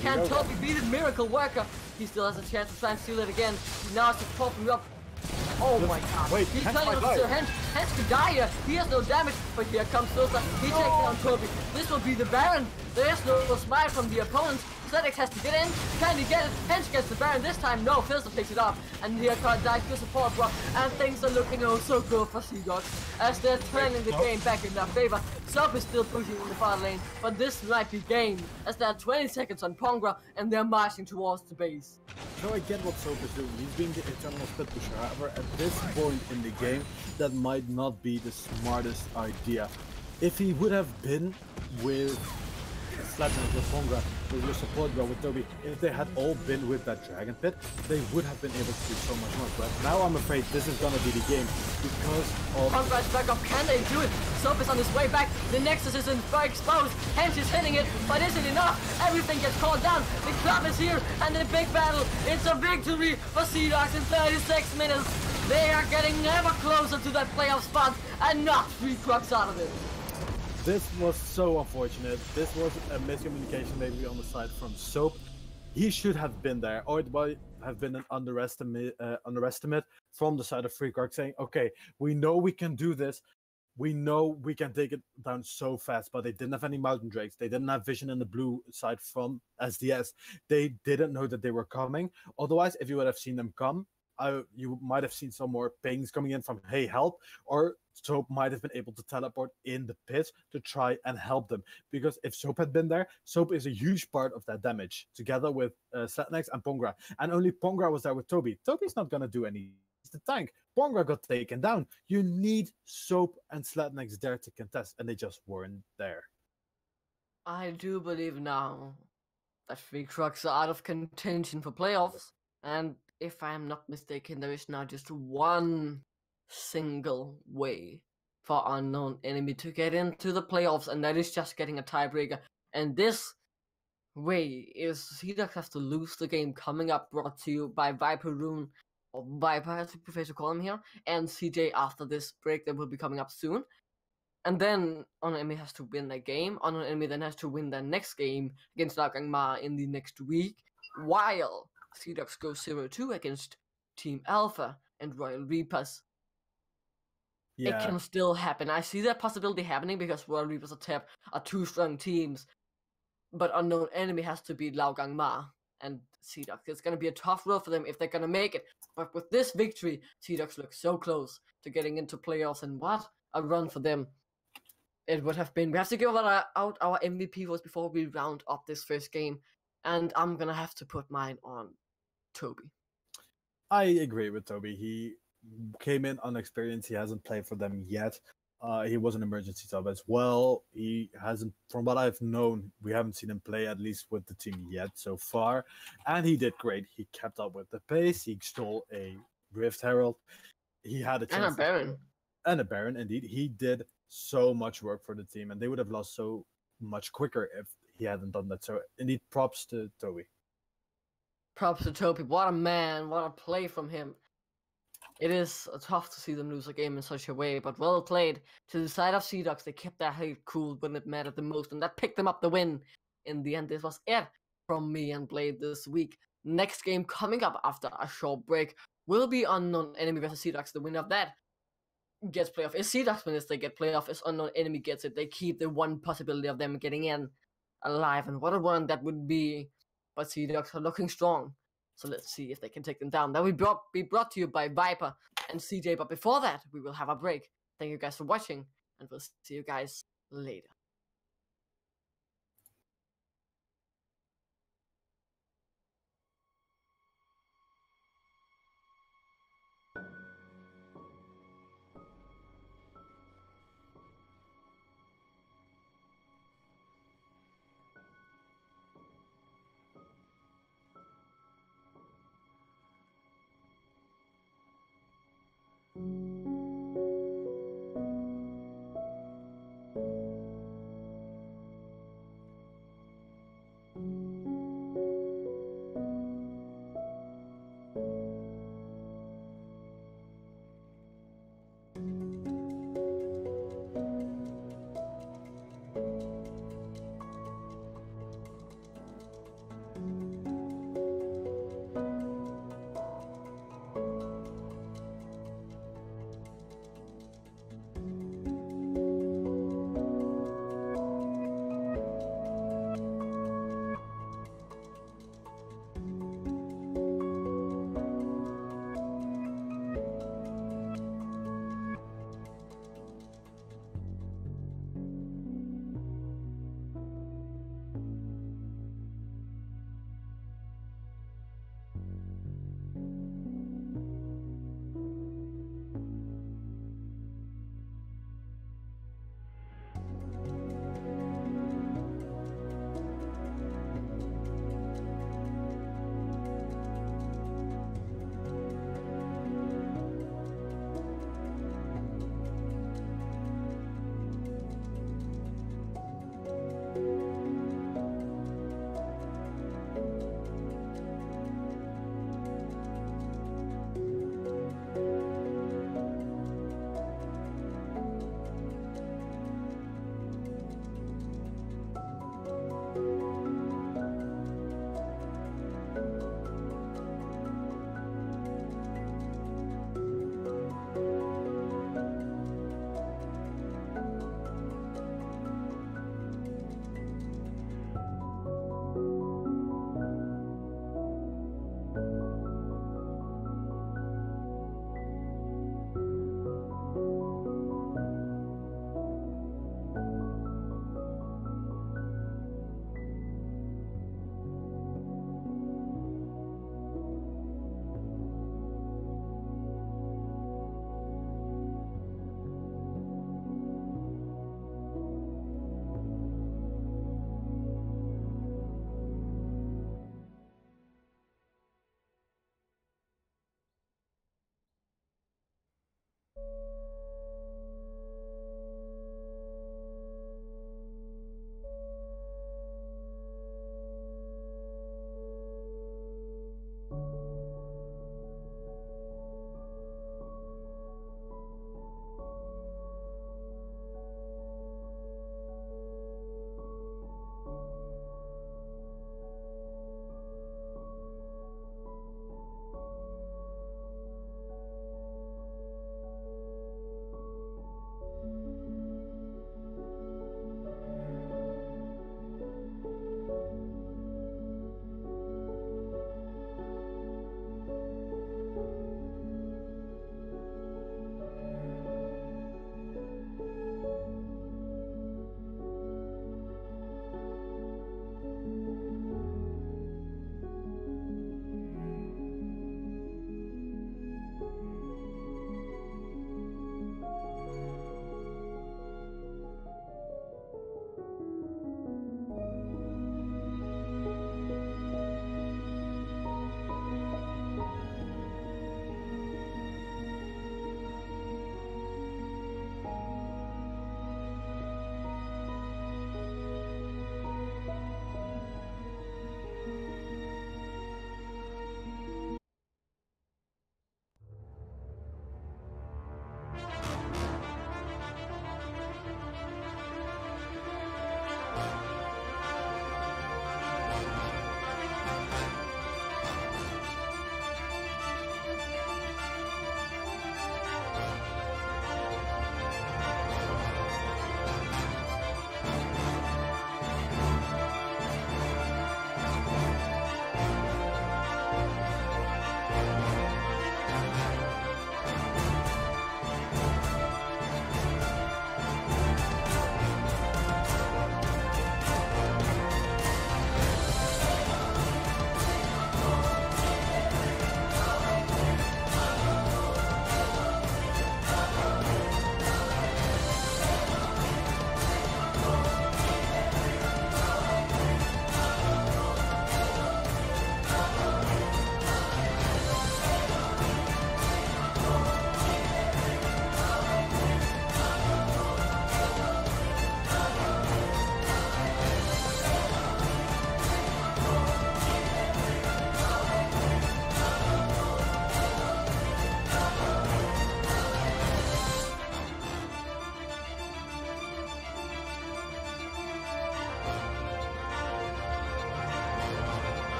Can Toby beat it? Miracle worker. He still has a chance to try and steal it again. Now has to pop him up. Oh my god. Wait, he's telling us to Hence could die here. He has no damage, but here comes Sosa. He takes down Toby. This will be the Baron. There is no smite from the opponents. Aesthetics has to get in. Can he get it? Hence gets the Baron this time. No, Filster picks it up. And here comes dies to support block. And things are looking oh so good for Seadogs as they're turning the game back in their favor. Sub is still pushing in the far lane, but this might be game as there are 20 seconds on Pongra and they're marching towards the base. So I get what Soap is doing. He's being the eternal split pusher. However, at this point in the game, that might not be the smartest idea. If he would have been with Sledgehammer with Pongra, with your support role with Toby, if they had all been with that Dragon Pit, they would have been able to do so much more. But now I'm afraid this is gonna be the game because of... Conrad's back up, can they do it? Soap is on his way back, the Nexus is exposed, Hens is hitting it, but is it enough? Everything gets called down, the club is here, and the big battle, it's a victory for Seadogs in 36 minutes. They are getting ever closer to that playoff spot, and knock 3 Krugs out of it. This was so unfortunate. This was a miscommunication maybe on the side from Soap. He should have been there, or it might have been an underestimate from the side of Krugs saying, okay, we know we can do this. We know we can take it down so fast, but they didn't have any Mountain Drakes. They didn't have vision in the blue side from SDS. They didn't know that they were coming. Otherwise, if you would have seen them come, you might have seen some more pings coming in from, hey, help, or Soap might have been able to teleport in the pit to try and help them. Because if Soap had been there, Soap is a huge part of that damage, together with Setnex and Pongra. And only Pongra was there with Toby. Toby's not going to do any. He's the tank. Pongra got taken down. You need Soap and Slednex there to contest, and they just weren't there. I do believe now that 3 Krugs are out of contention for playoffs, and if I am not mistaken, there is now just one single way for Unknown Enemy to get into the playoffs, and that is just getting a tiebreaker. And this way is Seadogs has to lose the game coming up, brought to you by Viper Rune, or Viper as we prefer to call him here, and CJ after this break that will be coming up soon. And then Unknown Enemy has to win that game. Unknown Enemy then has to win their next game against Lagang Ma in the next week, while Seadogs go 0-2 against Team Alpha and Royal Reapers. Yeah. It can still happen. I see that possibility happening because Royal Reapers are 2 strong teams. But Unknown Enemy has to beat Lagang Ma and Seadogs. It's going to be a tough road for them if they're going to make it. But with this victory, Seadogs look so close to getting into playoffs, and what a run for them it would have been. We have to give out our MVP votes before we round up this first game, and I'm going to have to put mine on Toby. I agree with Toby. He came in unexperienced. He hasn't played for them yet. He was an emergency sub as well. He hasn't, from what I've known, we haven't seen him play, at least with the team yet so far. And he did great. He kept up with the pace. He stole a Rift Herald. He had a chance. And a Baron. And a Baron, indeed. He did so much work for the team, and they would have lost so much quicker if he hadn't done that. So, indeed, props to Toby. Props to Toby. What a man. What a play from him. It is tough to see them lose a game in such a way, but well played. To the side of Seadogs, they kept their head cool when it mattered the most, and that picked them up the win. In the end, this was it from me and Blade this week. Next game coming up after a short break will be Unknown Enemy versus Seadogs. The winner of that gets playoff. If Seadogs wins, they get playoff. If Unknown Enemy gets it, they keep the one possibility of them getting in alive, and what a run that would be. But Seadogs are looking strong. So let's see if they can take them down. That will be brought to you by Viper and CJ. But before that, we will have a break. Thank you guys for watching, and we'll see you guys later.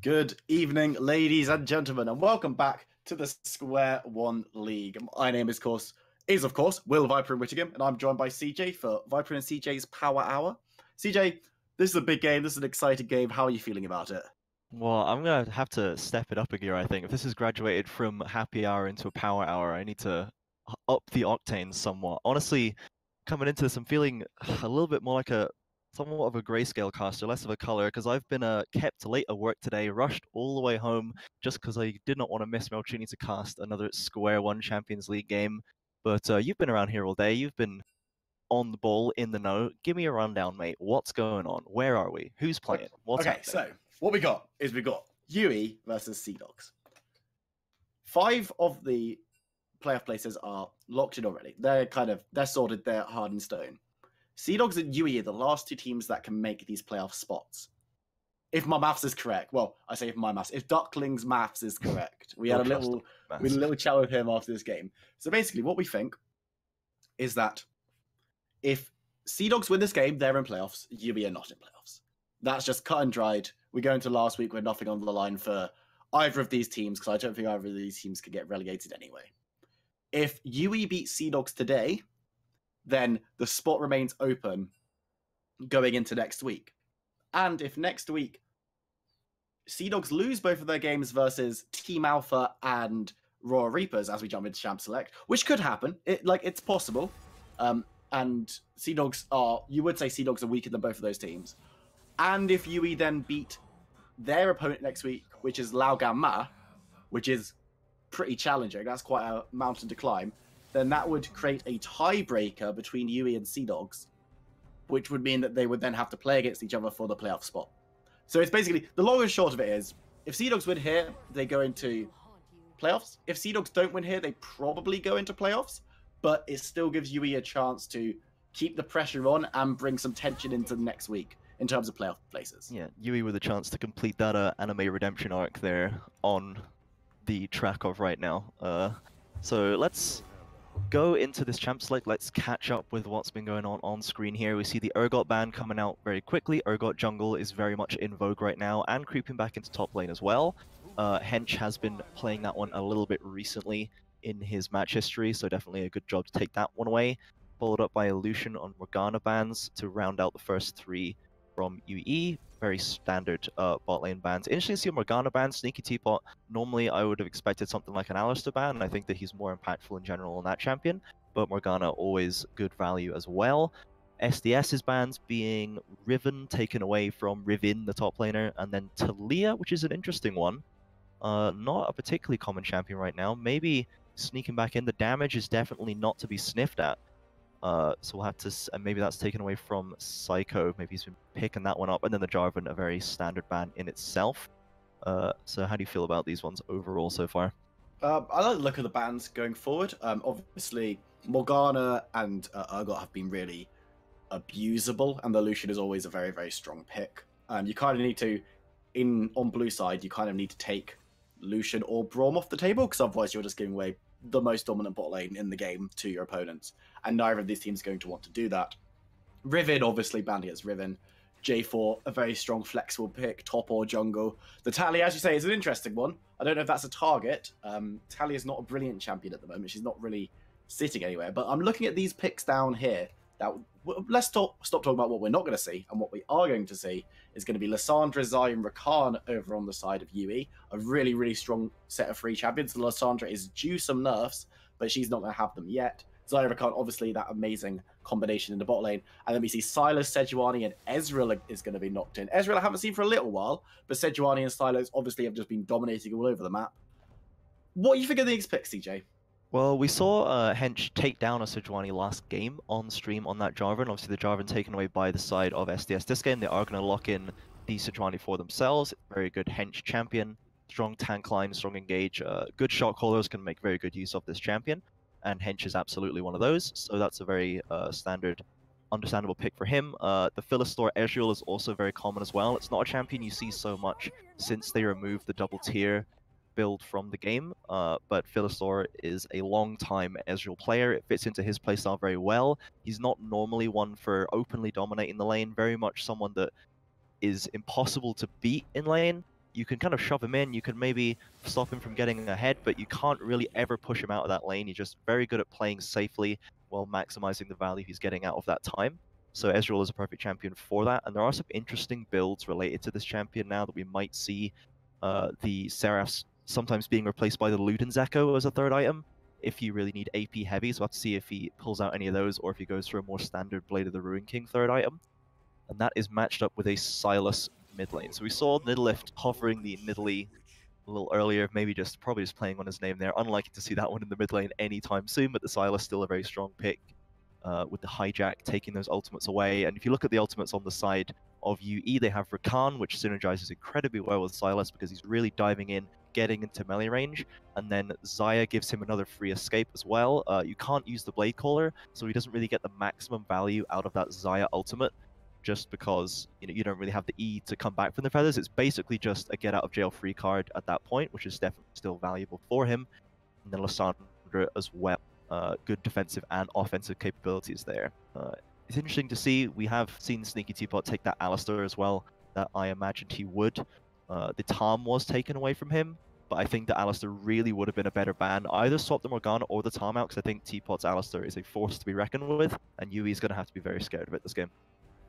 Good evening, ladies and gentlemen, and welcome back to the SQ1 League. My name is, of course, Will Viper and Whittingham, and I'm joined by CJ for Viper and CJ's Power Hour. CJ, this is a big game. This is an exciting game. How are you feeling about it? Well, I'm gonna have to step it up a gear, I think. If this has graduated from happy hour into a power hour, I need to up the octane somewhat. Honestly, coming into this, I'm feeling a little bit more like somewhat of a grayscale caster, less of a color, because I've been kept late at work today, rushed all the way home just because I did not want to miss my opportunity to cast another SQ1 Champions League game. But you've been around here all day. You've been on the ball, in the know. Give me a rundown, mate. What's going on? Where are we? Who's playing? What's happening? So what we got UE versus Seadogs. 5 of the playoff places are locked in already. They're sorted. They're hard in stone. Seadogs and UE are the last 2 teams that can make these playoff spots. If my maths is correct, well, I say if Duckling's maths is correct, we had a little chat with him after this game. So basically, what we think is that if Seadogs win this game, they're in playoffs. UE are not in playoffs. That's just cut and dried. We go into last week with nothing on the line for either of these teams, because I don't think either of these teams could get relegated anyway. If UE beat Seadogs today, then the spot remains open going into next week. And if next week Seadogs lose both of their games versus Team Alpha and Royal Reapers as we jump into Champ Select, which could happen, it's possible. And Seadogs you would say Seadogs are weaker than both of those teams. And if UE then beat their opponent next week, which is Laoganma, which is pretty challenging, that's quite a mountain to climb, then that would create a tiebreaker between UE and Seadogs, which would mean that they would then have to play against each other for the playoff spot. So it's basically, the long and short of it is, if Seadogs win here, they go into playoffs. If Seadogs don't win here, they probably go into playoffs, but it still gives UE a chance to keep the pressure on and bring some tension into the next week in terms of playoff places. Yeah, UE with a chance to complete that anime redemption arc there on the track of right now. So let's go into this champ select. Let's catch up with what's been going on screen here. We see the Urgot ban coming out very quickly. Urgot jungle is very much in vogue right now and creeping back into top lane as well. Hench has been playing that one a little bit recently in his match history, so definitely a good job to take that one away. Followed up by Illusion on Morgana bans to round out the first 3 from UE. Very standard bot lane bans. Interesting to see a Morgana ban. Sneaky Teapot. Normally I would have expected something like an Alistar ban, and I think that he's more impactful in general on that champion, but Morgana always good value as well. SDS's bans being Riven taken away from Rivin, the top laner, and then Talia, which is an interesting one. Not a particularly common champion right now. Maybe sneaking back in. The damage is definitely not to be sniffed at. So we'll have to, and maybe that's taken away from Psycho. Maybe he's been picking that one up, and then the Jarvan, a very standard ban in itself. So how do you feel about these ones overall so far? I like the look of the bans going forward. Obviously, Morgana and Urgot have been really abusable, and the Lucian is always a very, very strong pick. You kind of need to, on blue side, you kind of need to take Lucian or Braum off the table, because otherwise you're just giving away the most dominant bot lane in the game to your opponents, and neither of these teams are going to want to do that. Riven, obviously, banned against Riven. J4, a very strong, flexible pick, top or jungle. The Talia, as you say, is an interesting one. I don't know if that's a target. Talia is not a brilliant champion at the moment. She's not really sitting anywhere, but I'm looking at these picks down here. Let's stop talking about what we're not going to see, and what we are going to see is going to be Lissandra, Zai, and Rakan over on the side of UE. A really, really strong set of 3 champions. Lissandra is due some nerfs, but she's not going to have them yet. Zai and Rakan, obviously, that amazing combination in the bot lane. And then we see Silas, Sejuani, and Ezreal is going to be knocked in. Ezreal I haven't seen for a little while, but Sejuani and Silas obviously have just been dominating all over the map. What do you think of these picks, CJ? Well, we saw Hench take down a Sejuani last game on stream on that Jarvan. Obviously, the Jarvan taken away by the side of SDS. This game, they are going to lock in the Sejuani for themselves. Very good Hench champion. Strong tank line, strong engage. Good shot callers can make very good use of this champion. And Hench is absolutely one of those. So that's a very standard, understandable pick for him. The Philistore Ezreal is also very common as well. It's not a champion you see so much since they removed the double tier build from the game, but Philistore is a long-time Ezreal player. It fits into his playstyle very well. He's not normally one for openly dominating the lane, very much someone that is impossible to beat in lane. you can kind of shove him in, you can maybe stop him from getting ahead, but you can't really ever push him out of that lane. He's just very good at playing safely while maximizing the value he's getting out of that time. So Ezreal is a perfect champion for that, and there are some interesting builds related to this champion now that we might see the Seraphs sometimes being replaced by the Luden's Echo as a third item, if you really need AP heavy. So we'll have to see if he pulls out any of those, or if he goes for a more standard Blade of the Ruin King third item. And that is matched up with a Sylas mid lane. So we saw Nidalee hovering the Nidalee a little earlier, maybe probably just playing on his name there. Unlikely to see that one in the mid lane anytime soon, but the Sylas still a very strong pick with the hijack taking those ultimates away. And if you look at the ultimates on the side of UE, they have Rakan, which synergizes incredibly well with Sylas because he's really diving in, getting into melee range, and then Xayah gives him another free escape as well. You can't use the Blade Caller, so he doesn't really get the maximum value out of that Xayah ultimate, just because you don't really have the E to come back from the feathers. It's basically just a get out of jail free card at that point, which is definitely still valuable for him. And then Lissandra as well. Good defensive and offensive capabilities there. It's interesting to see. We have seen Sneaky Teapot take that Alistar as well, that I imagined he would. The Tom was taken away from him, but I think that Alistar really would have been a better ban. Either swap the Morgana or the Tom out, because I think Teapot's Alistar is a force to be reckoned with, and Yui's going to have to be very scared of it this game.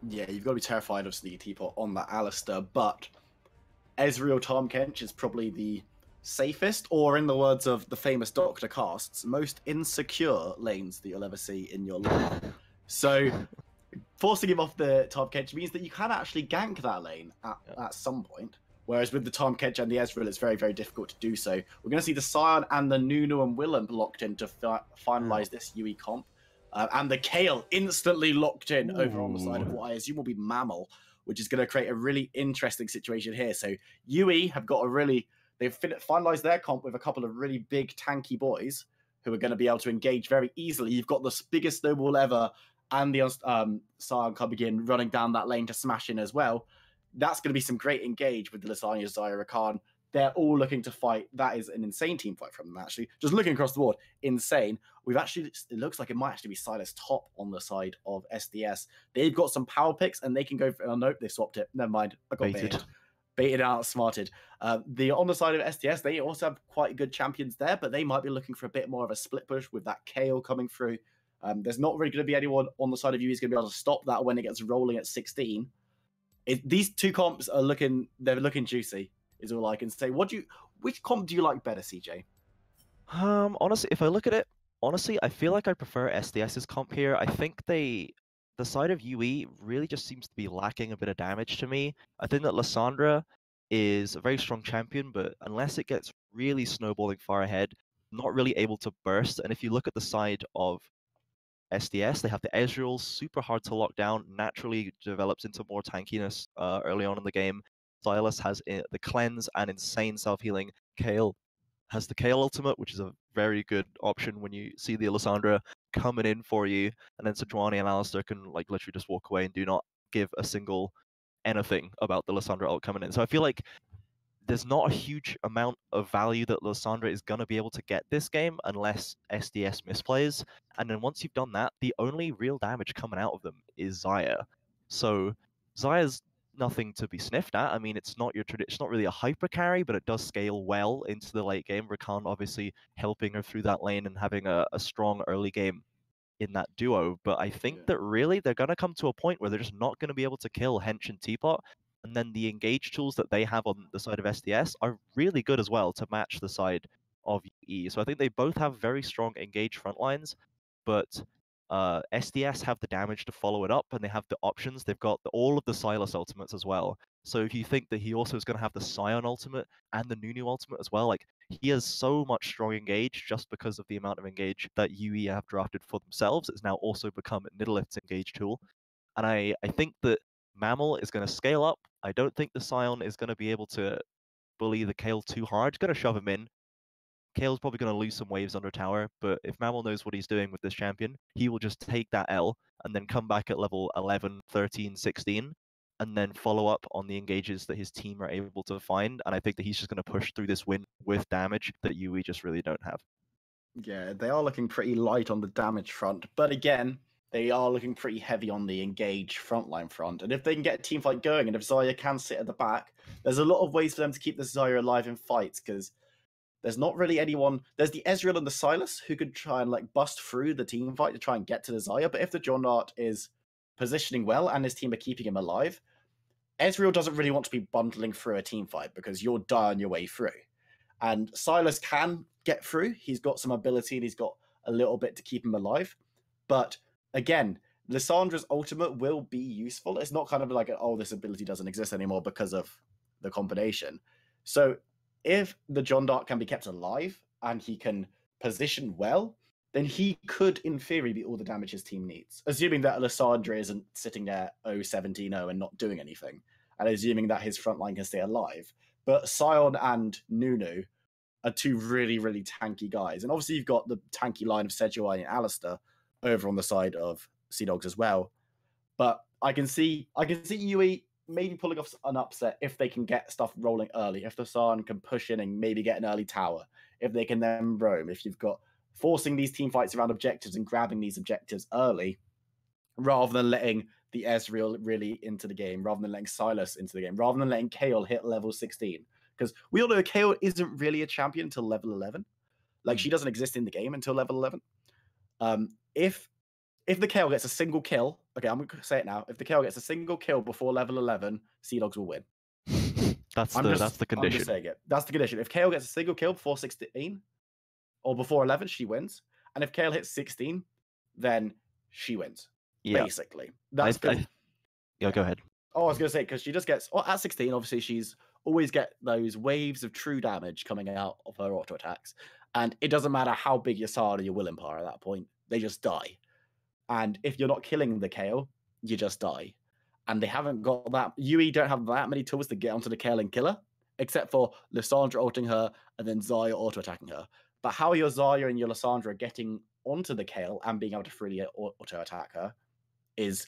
Yeah, you've got to be terrified of Sneaky Teapot on that Alistar, but Ezreal Tahm Kench is probably the safest, or in the words of the famous Dr. Casts, most insecure lanes that you'll ever see in your life. So forcing him off the Tahm Kench means that you can actually gank that lane at some point. Whereas with the Tahm Kench and the Ezreal, it's very, very difficult to do so. We're going to see the Sion and the Nunu and Willem locked in to finalize this UE comp. And the Kale instantly locked in over on the side of what I assume will be Mammal, which is going to create a really interesting situation here. So UE have got they've finalized their comp with a couple of really big tanky boys who are going to be able to engage very easily. You've got the biggest snowball ever and the Sion coming in, running down that lane to smash in as well. That's going to be some great engage with the Lasagna, Xayah, Rakan. They're all looking to fight. That is an insane team fight from them, actually. Just looking across the board, insane. It looks like it might actually be Sylas top on the side of SDS. They've got some power picks, and they can go for, oh, nope, they swapped it. Never mind. I got baited out, smarted. On the side of SDS, they also have quite good champions there, but they might be looking for a bit more of a split push with that Kale coming through. There's not really going to be anyone on the side of you who's going to be able to stop that when it gets rolling at 16. These two comps are looking juicy, is all I can say. Which comp do you like better, CJ? Honestly, if I look at it, I feel like I prefer SDS's comp here. I think the side of UE really just seems to be lacking a bit of damage to me. I think that Lissandra is a very strong champion, but unless it gets really snowballing far ahead, not really able to burst. And if you look at the side of SDS, they have the Ezreal, super hard to lock down, naturally develops into more tankiness early on in the game. Sylas has the cleanse and insane self-healing. Kale has the Kale ultimate, which is a very good option when you see the Alessandra coming in for you, and then Sejuani and Alistar can literally just walk away and do not give a single anything about the Lissandra ult coming in. So I feel like there's not a huge amount of value that Lissandra is going to be able to get this game unless SDS misplays. And then once you've done that, the only real damage coming out of them is Xayah. So Xayah's nothing to be sniffed at. I mean, it's not really a hyper carry, but it does scale well into the late game. Rakan obviously helping her through that lane and having a strong early game in that duo. But I think that really they're going to come to a point where they're just not going to be able to kill Hench and Teapot. And then the engage tools that they have on the side of SDS are really good as well to match the side of E. So I think they both have very strong engage front lines, but SDS have the damage to follow it up, and they have the options. They've got all of the Sylas ultimates as well. So if you think that he also is going to have the Sion ultimate and the Nunu ultimate as well, he has so much strong engage just because of the amount of engage that UE have drafted for themselves. It's now also become Nidalee's engage tool. And I think that Mammal is going to scale up. I don't think the Sion is going to be able to bully the Kale too hard. It's going to shove him in. Kale's probably going to lose some waves under tower, but if Mammal knows what he's doing with this champion, he will just take that L and then come back at level 11, 13, 16, and then follow up on the engages that his team are able to find. And I think that he's just going to push through this win with damage that UE just really don't have. Yeah, they are looking pretty light on the damage front. But again, they are looking pretty heavy on the engage frontline front. And if they can get a team fight going, and if Xayah can sit at the back, there's a lot of ways for them to keep the Xayah alive in fights, because there's not really anyone. There's the Ezreal and the Sylas who could try and like bust through the team fight to try and get to the Xayah. But if the John Dart is positioning well and his team are keeping him alive, Ezreal doesn't really want to be bundling through a team fight because you'll die on your way through. And Sylas can get through. He's got some ability and he's got a little bit to keep him alive. But again, Lissandra's ultimate will be useful. It's not kind of like, oh, this ability doesn't exist anymore because of the combination. So if the John Dart can be kept alive and he can position well, then he could, in theory, be all the damage his team needs. Assuming that Lissandra isn't sitting there 0-17-0 and not doing anything, and assuming that his front line can stay alive. But Sion and Nunu are two really, really tanky guys. And obviously you've got the tanky line of SQ1 and Alistair over on the side of Seadogs as well. But I can see UE maybe pulling off an upset if they can get stuff rolling early, if the San can push in and maybe get an early tower, if they can then roam, if you've got forcing these team fights around objectives and grabbing these objectives early, rather than letting the Ezreal really into the game, rather than letting Sylas into the game, rather than letting Kayle hit level 16. Because we all know Kayle isn't really a champion until level 11. Like, she doesn't exist in the game until level 11. If the Kayle gets a single kill, okay, I'm going to say it now. If the Kayle gets a single kill before level 11, Seadogs will win. That's the condition. I'm just saying it. That's the condition. If Kayle gets a single kill before 16 or before 11, she wins. And if Kayle hits 16, then she wins. Yeah. Basically. That's good. Yeah, go ahead. Oh, I was going to say, because she just gets, at 16, obviously, she's always get those waves of true damage coming out of her auto attacks. And it doesn't matter how big your Sard or your Will Empire at that point, they just die. And if you're not killing the Kayle, you just die. And they haven't got that. UE don't have that many tools to get onto the Kayle and kill her, except for Lissandra ulting her and then Xayah auto attacking her. But how your Xayah and your Lissandra getting onto the Kayle and being able to freely auto attack her is,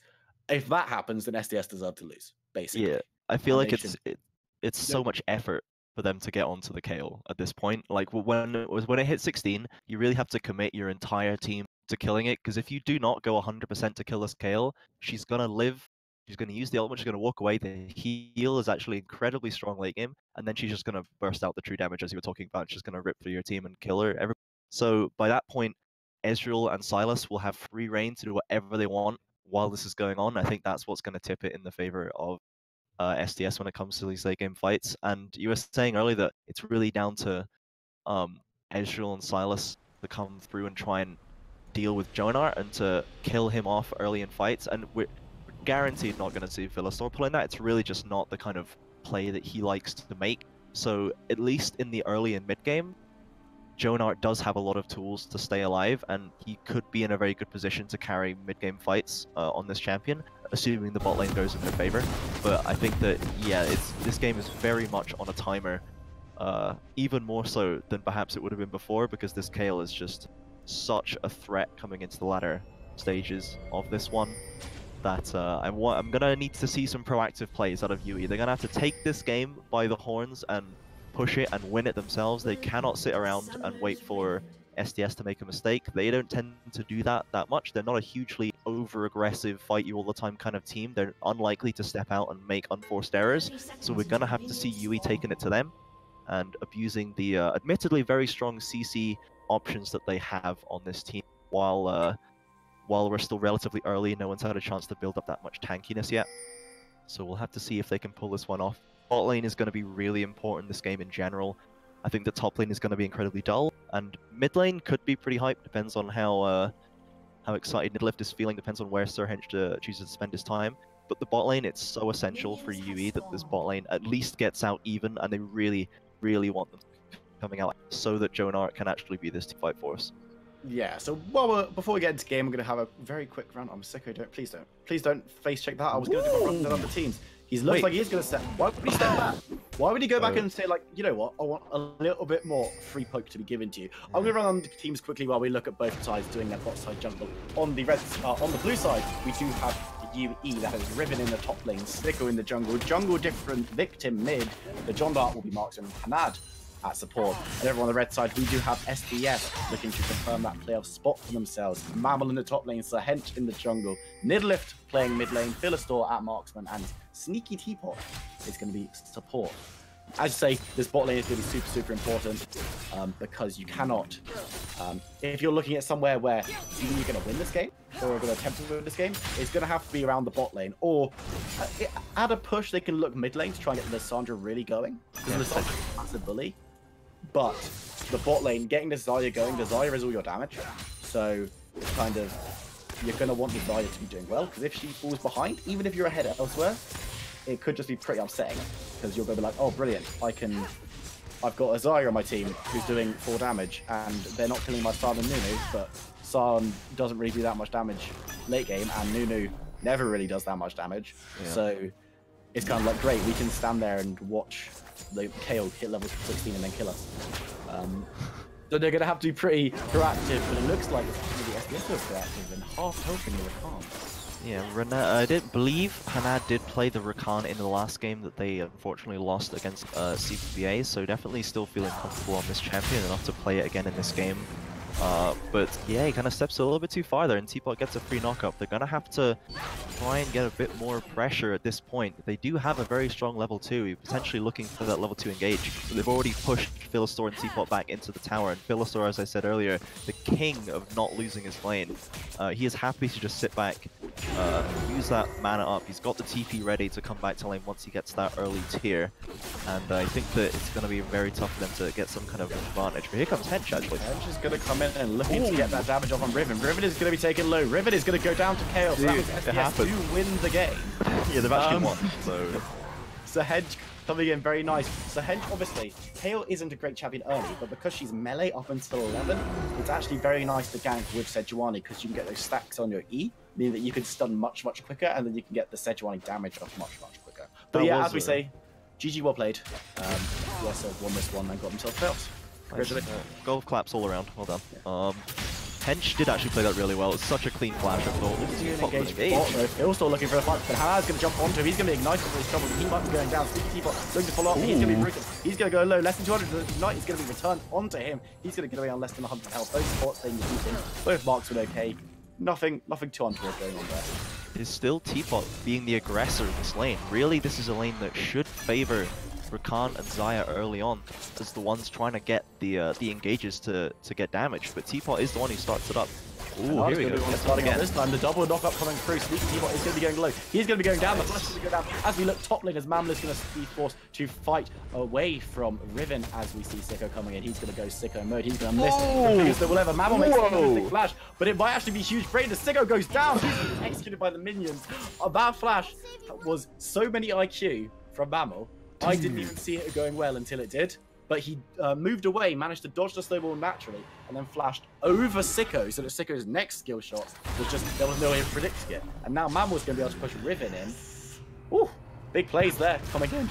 if that happens, then SDS deserve to lose, basically. Yeah, I feel like it's so much effort for them to get onto the Kayle at this point. Like when it hits 16, you really have to commit your entire team to killing it, because if you do not go 100% to kill this Kayle, she's gonna live. She's gonna use the ultimate. She's gonna walk away. The heal is actually incredibly strong late game, and then she's just gonna burst out the true damage as you were talking about. She's gonna rip through your team and kill her. So by that point, Ezreal and Sylas will have free reign to do whatever they want while this is going on. I think that's what's gonna tip it in the favor of SDS when it comes to these late game fights. And you were saying earlier that it's really down to Ezreal and Sylas to come through and try and deal with Jonar and to kill him off early in fights. And we're guaranteed not going to see Philistore pulling that. It's really just not the kind of play that he likes to make. So at least in the early and mid game, Jonar does have a lot of tools to stay alive, and he could be in a very good position to carry mid-game fights on this champion, assuming the bot lane goes in their favor. But I think that, yeah, this game is very much on a timer, even more so than perhaps it would have been before, because this Kayle is just such a threat coming into the latter stages of this one that I'm gonna need to see some proactive plays out of UE. They're gonna have to take this game by the horns and push it and win it themselves. They cannot sit around and wait for SDS to make a mistake. They don't tend to do that much. They're not a hugely over-aggressive, fight you all the time kind of team. They're unlikely to step out and make unforced errors. So we're gonna have to see UE taking it to them and abusing the admittedly very strong CC options that they have on this team while we're still relatively early. No one's had a chance to build up that much tankiness yet. So we'll have to see if they can pull this one off. Bot lane is going to be really important this game in general. I think the top lane is going to be incredibly dull, and mid lane could be pretty hype. Depends on how excited Nidlift is feeling. Depends on where Sirhenge chooses to spend his time. But the bot lane, it's so essential for UE that this bot lane at least gets out even, and they really, really want them coming out so that Jonar can actually be this team fight for us. Yeah, so before we get into game, we're going to have a very quick round. I'm sick of please don't face check that. I was going to do my rundown of the teams. He looks like he's going to step. Why would he step back? Why would he go back and say, like, you know what? I want a little bit more free poke to be given to you. I'm going to run on the teams quickly while we look at both sides doing their bot side jungle. On the blue side, we do have UE that has Riven in the top lane, Slicker in the jungle, Jungle Different, Victim mid. The John Dart will be Marksman and Hanad. at support. And over on the red side, we do have SDS looking to confirm that playoff spot for themselves. Mammal in the top lane, Sir Hench in the jungle, Nidlift playing mid lane, Philostor at marksman, and Sneaky Teapot is going to be support. As you say, this bot lane is going to be super, super important because you cannot, if you're looking at somewhere where either you're going to win this game or you're going to attempt to win this game, it's going to have to be around the bot lane. Or at a push, they can look mid lane to try and get Lissandra really going. Because Lissandra is a massive bully. But the bot lane, getting Desire going, Desire is all your damage. So it's kind of, you're going to want Desire to be doing well. Because if she falls behind, even if you're ahead elsewhere, it could just be pretty upsetting because you're going to be like, oh, brilliant, I've got Azaya on my team who's doing 4 damage and they're not killing my San and Nunu, but San doesn't really do that much damage late game and Nunu never really does that much damage. Yeah. So it's kind of like, great, we can stand there and watch the KO hit level 16 and then kill us. So they're going to have to be pretty proactive, but it looks like it's going to be SDS proactive and half helping the Rakan. Yeah, I didn't believe Hanad did play the Rakan in the last game that they unfortunately lost against CPBA, so definitely still feeling comfortable on this champion enough to play it again in this game. But yeah, he kind of steps a little bit too far there, and Teapot gets a free knockup. They're going to have to try and get a bit more pressure at this point. They do have a very strong level 2, potentially looking for that level 2 engage. But they've already pushed Philostor and Teapot back into the tower, and Philostor, as I said earlier, the king of not losing his lane. He is happy to just sit back, use that mana up. He's got the TP ready to come back to lane once he gets that early tier. And I think that it's going to be very tough for them to get some kind of advantage. But here comes Hench, actually. Hench is going to come in and looking to get that damage off on Riven. Riven is going to be taken low. Riven is going to go down to KO. So it happens. To win the game. Yeah, they've actually won. So Hench coming in very nice. So Hench, obviously, Kale isn't a great champion early, but because she's melee up until 11, it's actually very nice to gank with Sejuani because you can get those stacks on your E, meaning that you can stun much, much quicker, and then you can get the Sejuani damage off much, much quicker. But yeah, as we say, GG well played. Yes, won this one and got themselves playoffs. Nice. Golf claps all around. Well done. Yeah. Hench did actually play that really well. It's such a clean flash. I thought. Still still looking for the fight, but Hanad's going to jump onto him. He's going to be ignited for his trouble. He might be going down. Sneaky Teapot looking to follow up. He's going to be brutal. He's going to go low. Less than 200. Ignite is going to be returned onto him. He's going to get away on less than 100 health. Both supports staying defeated. Both marks were okay. Nothing too untoward going on there. It's still Teapot being the aggressor in this lane. Really, this is a lane that should favor Rakan and Xayah early on as the ones trying to get the engages to get damage, but Teapot is the one who starts it up. Ooh, here we go. Starting again. This time, the double knockup coming through. Sneaky Teapot is going to be going low. He's going to be going down. The flash is going to go down. As we look top lane, as Mamla is going to be forced to fight away from Riven. As we see Sicko coming in, he's going to go Sicko mode. He's going to miss the biggest that will ever. Mammal makes a big flash, but it might actually be huge brain. As Sicko goes down, he's executed by the minions. That flash was so many IQ from Mammal. I didn't even see it going well until it did, but he moved away, managed to dodge the snowball naturally, and then flashed over Sicko, so that Sicko's next skill shot was just, there was no way of predicting it. And now Mammal's going to be able to push Riven in. Ooh, big plays there, coming in.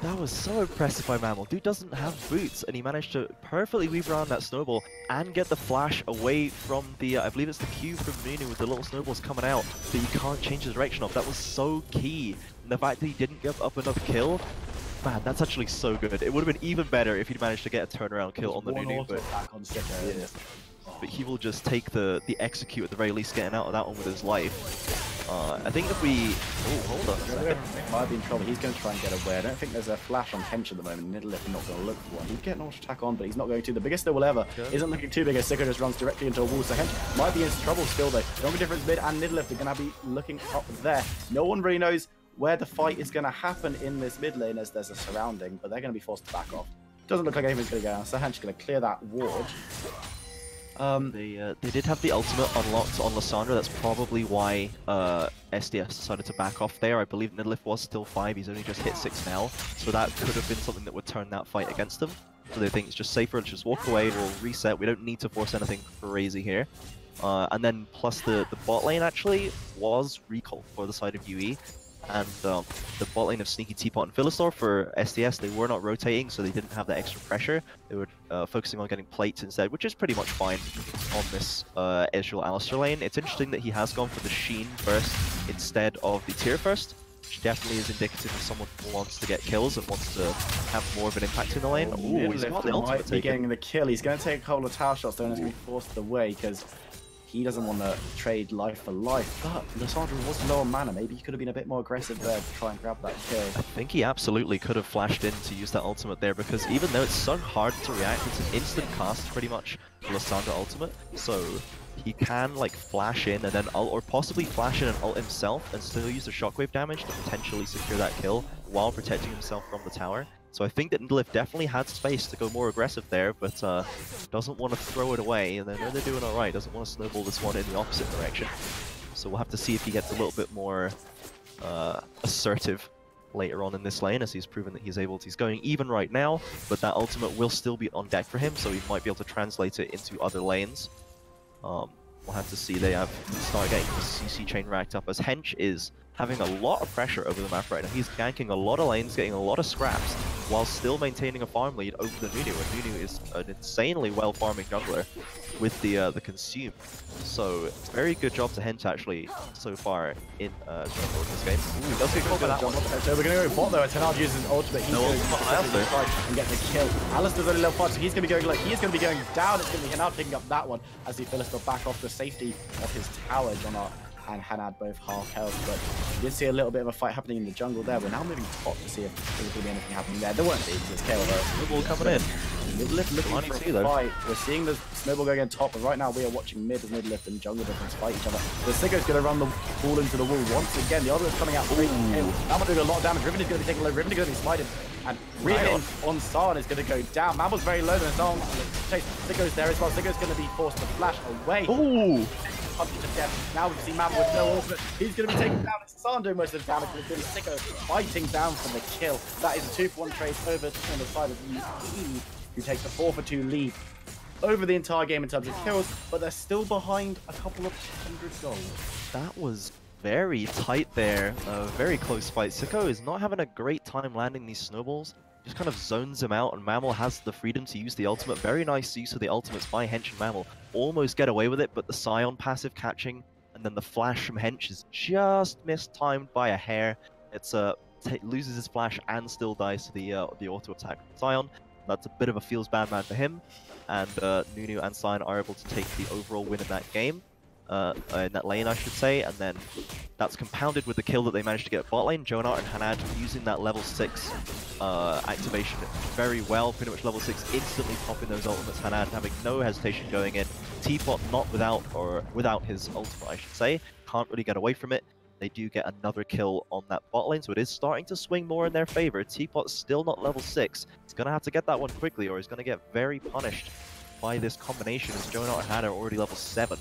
That was so impressive by Mammal. Dude doesn't have boots, and he managed to perfectly weave around that snowball and get the flash away from the, I believe it's the Q from Nunu with the little snowballs coming out that you can't change the direction of. That was so key. And the fact that he didn't give up another kill, man, that's actually so good. It would have been even better if he'd managed to get a turnaround kill on the Nunu, but he will just take the execute at the very least, getting out of that one with his life. I think if we... Oh, hold on. Might be in trouble. He's going to try and get away. I don't think there's a flash on Hench at the moment. Nidalif not going to look for one. He'd get an auto attack on, but he's not going to. The biggest there will ever isn't looking too big as Sicko just runs directly into a wall. So Hench might be in trouble still, though. Stronger difference mid and Nidalif are going to be looking up there. No one really knows where the fight is going to happen in this mid lane as there's a surrounding, but they're going to be forced to back off. Doesn't look like anything's going to go down. So Hench is going to clear that ward. They did have the ultimate unlocked on Lissandra. That's probably why SDS decided to back off there. I believe Nidalif was still 5. He's only just hit 6 now. So that could have been something that would turn that fight against them. So they think it's just safer. Let's just walk away. We'll reset. We don't need to force anything crazy here. And then plus the bot lane actually was recall for the side of UE. And the bot lane of Sneaky Teapot and Philostor for SDS, they were not rotating, so they didn't have that extra pressure. They were focusing on getting plates instead, which is pretty much fine on this Ezreal Alistar lane. It's interesting that he has gone for the Sheen first instead of the tier first. which definitely is indicative of someone who wants to get kills and wants to have more of an impact in the lane. Ooh, he's got the ultimate might be taken. getting the kill. He's going to take a couple of tower shots, though, and it's going to be forced away because he doesn't want to trade life for life. But Lissandra was low on mana. Maybe he could have been a bit more aggressive there to try and grab that kill. I think he absolutely could have flashed in to use that ultimate there, because even though it's so hard to react, it's an instant cast pretty much, the Lissandra ultimate. So he can like flash in and then ult, or possibly flash in and ult himself and still use the shockwave damage to potentially secure that kill while protecting himself from the tower. So I think that Nidalif definitely had space to go more aggressive there, but doesn't want to throw it away, and they know they're doing alright, doesn't want to snowball this one in the opposite direction. So we'll have to see if he gets a little bit more assertive later on in this lane, as he's proven that he's going even right now, but that ultimate will still be on deck for him, so he might be able to translate it into other lanes. We'll have to see. They have started getting the CC chain racked up, as Hench is having a lot of pressure over the map right now. He's ganking a lot of lanes, getting a lot of scraps, while still maintaining a farm lead over the Nunu, and Nunu is an insanely well farming jungler with the consume. So very good job to Hench actually so far in this game. Ooh, he does get caught by that one. So we're going to go bot though. Tenard uses his ultimate. He's going to try and get the kill. Alistair's only level 5, so he's going to be going down. It's going to be Hanad picking up that one as he Philister back off the safety of his tower. Jonah and Hanad both half health, but you did see a little bit of a fight happening in the jungle there. We're now moving top to see if there's going to be anything happening there. There won't be, because it's KO though. Snowball coming in. Midlift looking for a fight. We're seeing the Snowball going in top, but right now we are watching mid and Midlift and jungle difference fight each other. The Sigur's going to run the ball into the wall once again. The other is coming out straight from him. Now we're doing a lot of damage. Riven is going to be taking low. Riven is going to be smited. And Riven on Sarn is going to go down. Mabel's very low, and Sarn chase. Sigur's there as well. Sigur's going to be forced to flash away. Ooh! Now we see Mabel with no ultimate. He's going to be taken down. Sarn doing most of the damage, but it's going to be Sigurd fighting down for the kill. That is a 2-for-1 trade over on the side of UE, who takes the 4-for-2 lead over the entire game in terms of kills, but they're still behind a couple of 100 goals. That was very tight there. Very close fight. Sicko is not having a great time landing these snowballs. Just kind of zones him out, and Mammal has the freedom to use the ultimate. Very nice use of the ultimates by Hench and Mammal. Almost get away with it, but the Scion passive catching, and then the flash from Hench is just mistimed by a hair. It's loses his flash and still dies to the auto attack from Scion. That's a bit of a feels bad man for him, and Nunu and Scion are able to take the overall win in that game. In that lane, I should say, and then that's compounded with the kill that they managed to get bot lane. Jonah and Hanad using that level 6 activation very well, pretty much level 6, instantly popping those ultimates. Hanad having no hesitation going in. Teapot not without his ultimate, I should say. Can't really get away from it. They do get another kill on that bot lane, so it is starting to swing more in their favor. Teapot's still not level 6. He's going to have to get that one quickly, or he's going to get very punished by this combination, as Jonah and Hanad are already level 7.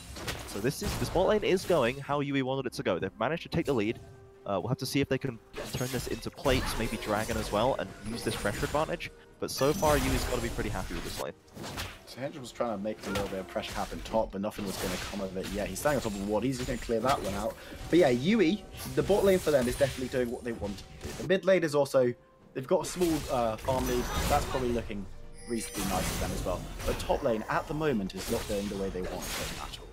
So this bot lane is going how UE wanted it to go. They've managed to take the lead. We'll have to see if they can turn this into plates, maybe Dragon as well, and use this pressure advantage. But so far, UE's got to be pretty happy with this lane. So Hendra was trying to make a little bit of pressure happen top, but nothing was going to come of it yet. He's standing on top of the ward. He's just going to clear that one out. But yeah, UE, the bot lane for them is definitely doing what they want to do. The mid lane is also, they've got a small farm lead. That's probably looking reasonably nice for them as well. But top lane at the moment is not going the way they want it at all.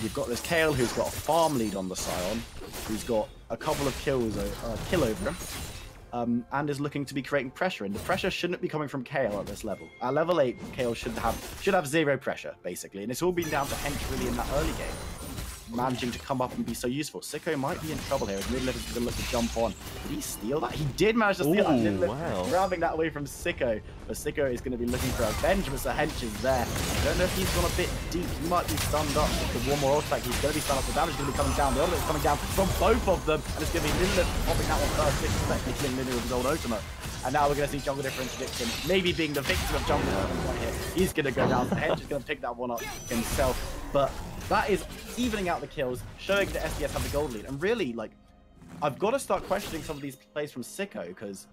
You've got this Kale who's got a farm lead on the Scion, who's got a couple of kills, kill over him, and is looking to be creating pressure. And the pressure shouldn't be coming from Kale at this level. At level 8, Kale should have zero pressure basically, and it's all been down to Hench really in that early game, managing to come up and be so useful. Sicko might be in trouble here. His mid-level is going to look to jump on. Did he steal that? He did manage to steal that. Wow. Grabbing that away from Sicko. But Sicko is going to be looking for revenge, but Sir Hench is there. I don't know if he's gone a bit deep. He might be stunned up with one more attack. He's going to be stunned up. The damage is going to be coming down. The other is coming down from both of them. And it's going to be Lindley popping that one first, expecting killing Lindley with his old ultimate. And now we're going to see Jungle Difference Dixon maybe being the victim of Jungle Difference right here. He's going to go down. Hench is going to pick that one up himself. But that is evening out the kills, showing that SDS have the gold lead. And really, like, I've got to start questioning some of these plays from Sicko, because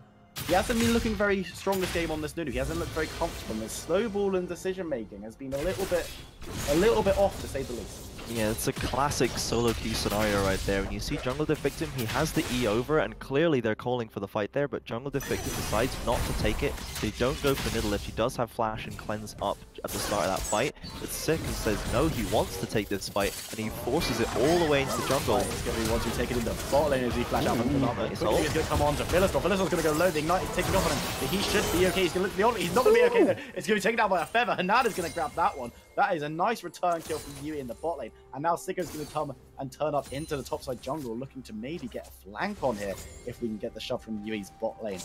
he hasn't been looking very strong this game on this Nunu. He hasn't looked very comfortable. His snowball and decision making has been a little bit off, to say the least. Yeah, it's a classic solo queue scenario right there. When you see Jungle Diff Victim, he has the E over, and clearly they're calling for the fight there, but Jungle Diff Victim decides not to take it. They don't go for middle lift. He does have flash and cleanse up at the start of that fight, but Sick says no, he wants to take this fight, and he forces it all the way into the jungle. It's going to be once you take it into bot lane as he flash out from the top. He's going to come on to Philistore. Philistore's going to go low. The Ignite is taking off on him, but he should be okay. He's going to look at the ult. He's not going to be okay there. It's going to be taken out by a feather. Hanada's going to grab that one. That is a nice return kill from Yui in the bot lane. And now Sicko's going to come and turn up into the topside jungle, looking to maybe get a flank on here if we can get the shove from Yui's bot lane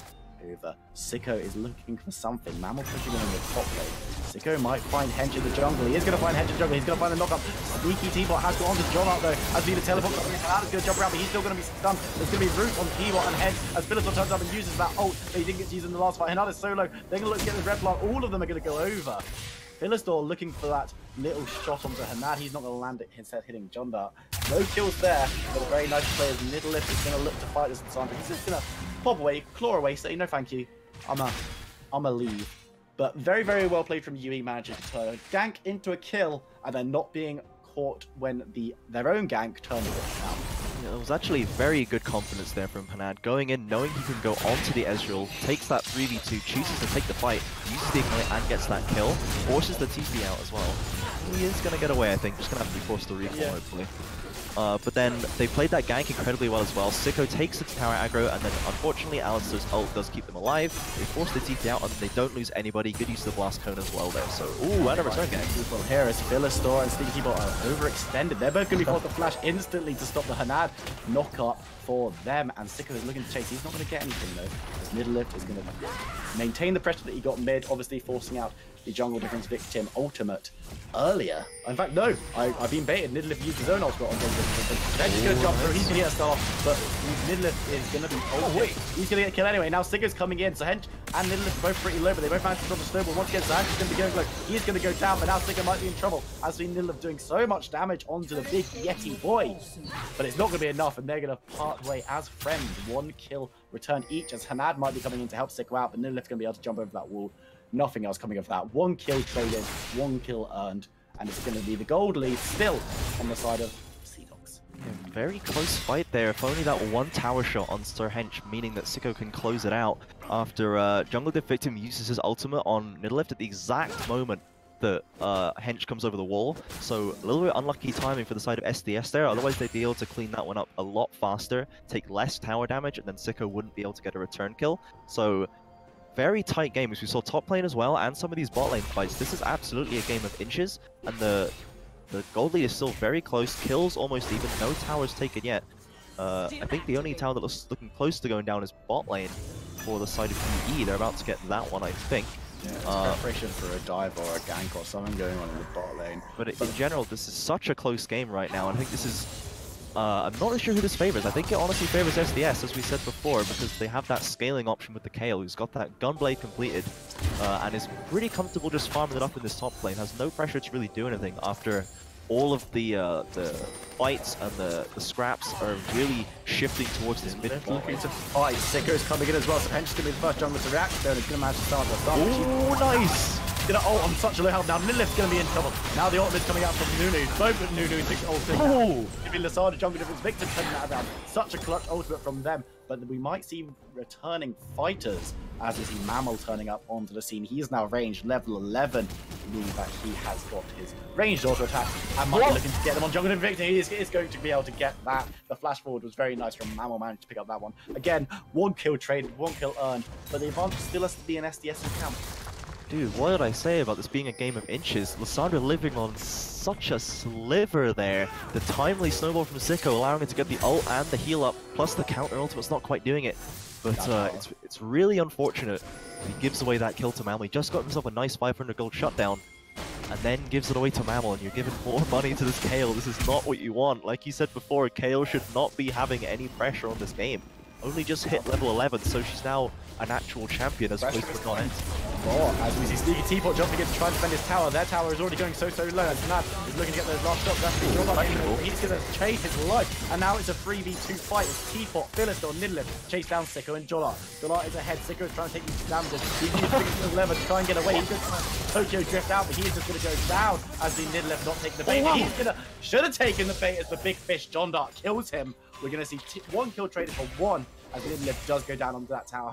over. Sicko is looking for something. Mammal pushing him in the top lane. Sicko might find Hench in the jungle. He is going to find Hench in the jungle. He's going to find a knockup. Sneaky T-Bot has gone on to John out though. As the teleport coming in, Hanada's going to jump around, but he's still going to be stunned. There's going to be root on T-Bot and Hench as Philistore turns up and uses that ult that he didn't get to use in the last fight. Hanada's solo. They're going to look to get the red blood. All of them are going to go over. Philistore looking for that little shot onto Hanad. He's not going to land it instead hitting John Dart. No kills there, but a very nice play as Middle Lift is going to look to fight this Sandra. He's just going to pop away, claw away, say no thank you. I'm a leave. But very, very well played from Yui, managing to turn a gank into a kill and then not being caught when their own gank turned it down. Yeah, it was actually very good confidence there from Hanad, going in, knowing he can go onto the Ezreal, takes that 3v2, chooses to take the fight, uses the Ignite and gets that kill, forces the TP out as well. He is going to get away, I think, just going to have to be forced to recall, hopefully. But then they played that gank incredibly well as well. Sicko takes the tower aggro, and then unfortunately Alistar's ult does keep them alive. They force the TP out, and they don't lose anybody. Good use of the blast cone as well there. So, ooh, and a return gank. Well, here is Philistore and Sneaky T-Bot are overextended. They're both going to be forced to flash instantly to stop the Hanad knock up for them, and Sicko is looking to chase. He's not going to get anything though. His middle lift is going to maintain the pressure that he got mid, obviously forcing out the jungle difference Victim ultimate earlier. In fact, no, I've been baited. Midlift used his own ultimate on jungle difference. Then he's going to jump through. He's going to get a start, but Midlift is going to be he's going to get killed anyway. Now Sicko's coming in, so Hench and Midlift are both pretty low, but they both managed to drop a snowball. Once again, so Hench is going to be going low. He's going to go down, but now Sicko might be in trouble. As we Midlift doing so much damage onto the big Yeti boy, but it's not going to be enough, and they're going to part way as friends. 1 kill return each, as Hanad might be coming in to help Sicko out, but Midlift's going to be able to jump over that wall. Nothing else coming of that. 1 kill traded, 1 kill earned, and it's going to be the gold lead still on the side of Seadogs. Yeah, very close fight there. If only that 1 tower shot on Sir Hench, meaning that Sicko can close it out after Jungle Diff Victim uses his ultimate on middle left at the exact moment that Hench comes over the wall. So a little bit unlucky timing for the side of SDS there. Otherwise they'd be able to clean that one up a lot faster, take less tower damage, and then Sicko wouldn't be able to get a return kill. So very tight game, as we saw top lane as well, and some of these bot lane fights. This is absolutely a game of inches, and the gold lead is still very close. Kills almost even, no towers taken yet. I think the only tower that looks looking close to going down is bot lane for the side of PE. They're about to get that one, I think. Yeah, it's preparation for a dive or a gank or something going on in the bot lane. But in general, this is such a close game right now, and I think this is... I'm not really sure who this favors. I think it honestly favors SDS, as we said before, because they have that scaling option with the Kayle, who's got that Gunblade completed, and is pretty comfortable just farming it up in this top lane. Has no pressure to really do anything after all of the fights and the scraps are really shifting towards this mid lane. Looking to fight. Sicko's coming in as well, so Hench is going to be the first jungler to react there, and he's going to manage to start the start. Oh, nice! He's going to ult on such a low health. Now Midlift's going to be in trouble. Now the ultimate's coming out from Nunu. Both of Nunu takes ultimate. Oh! Maybe Lasada jungle difference. Victim turning that down. Such a clutch ultimate from them. But we might see returning fighters as we see Mammal turning up onto the scene. He is now ranged level 11, meaning that he has got his ranged auto attack and might be looking to get them on jungle difference. He is going to be able to get that. The flash forward was very nice from Mammal, managed to pick up that one. Again, 1 kill traded, 1 kill earned, but the advantage still has to be an SDS in camp. Dude, what did I say about this being a game of inches? Lissandra living on such a sliver there. The timely snowball from Sicko allowing it to get the ult and the heal up, plus the counter ultimate's not quite doing it. But it's really unfortunate. He gives away that kill to Mammal. He just got himself a nice 500 gold shutdown, and then gives it away to Mammal, and you're giving more money to this Kayle. This is not what you want. Like you said before, Kayle should not be having any pressure on this game. Only just hit level 11, so she's now an actual champion as opposed to a non-ent. But as we see Sneaky Teapot jumping in to try and defend his tower, their tower is already going so low, and Snap is looking to get those last shots. He's going to chase his life, and now it's a 3v2 fight as Teapot, Philistore, Nidlip chase down Sicko and Jollart. Jollart is ahead, Sicko is trying to take these damages. He's using the lever to try and get away. He's going to Tokyo drift out, but he is just going to go down as the Nidlip not taking the bait. Should have taken the bait as the big fish John Dark kills him. We're going to see one kill traded for one as Nidlip does go down onto that tower.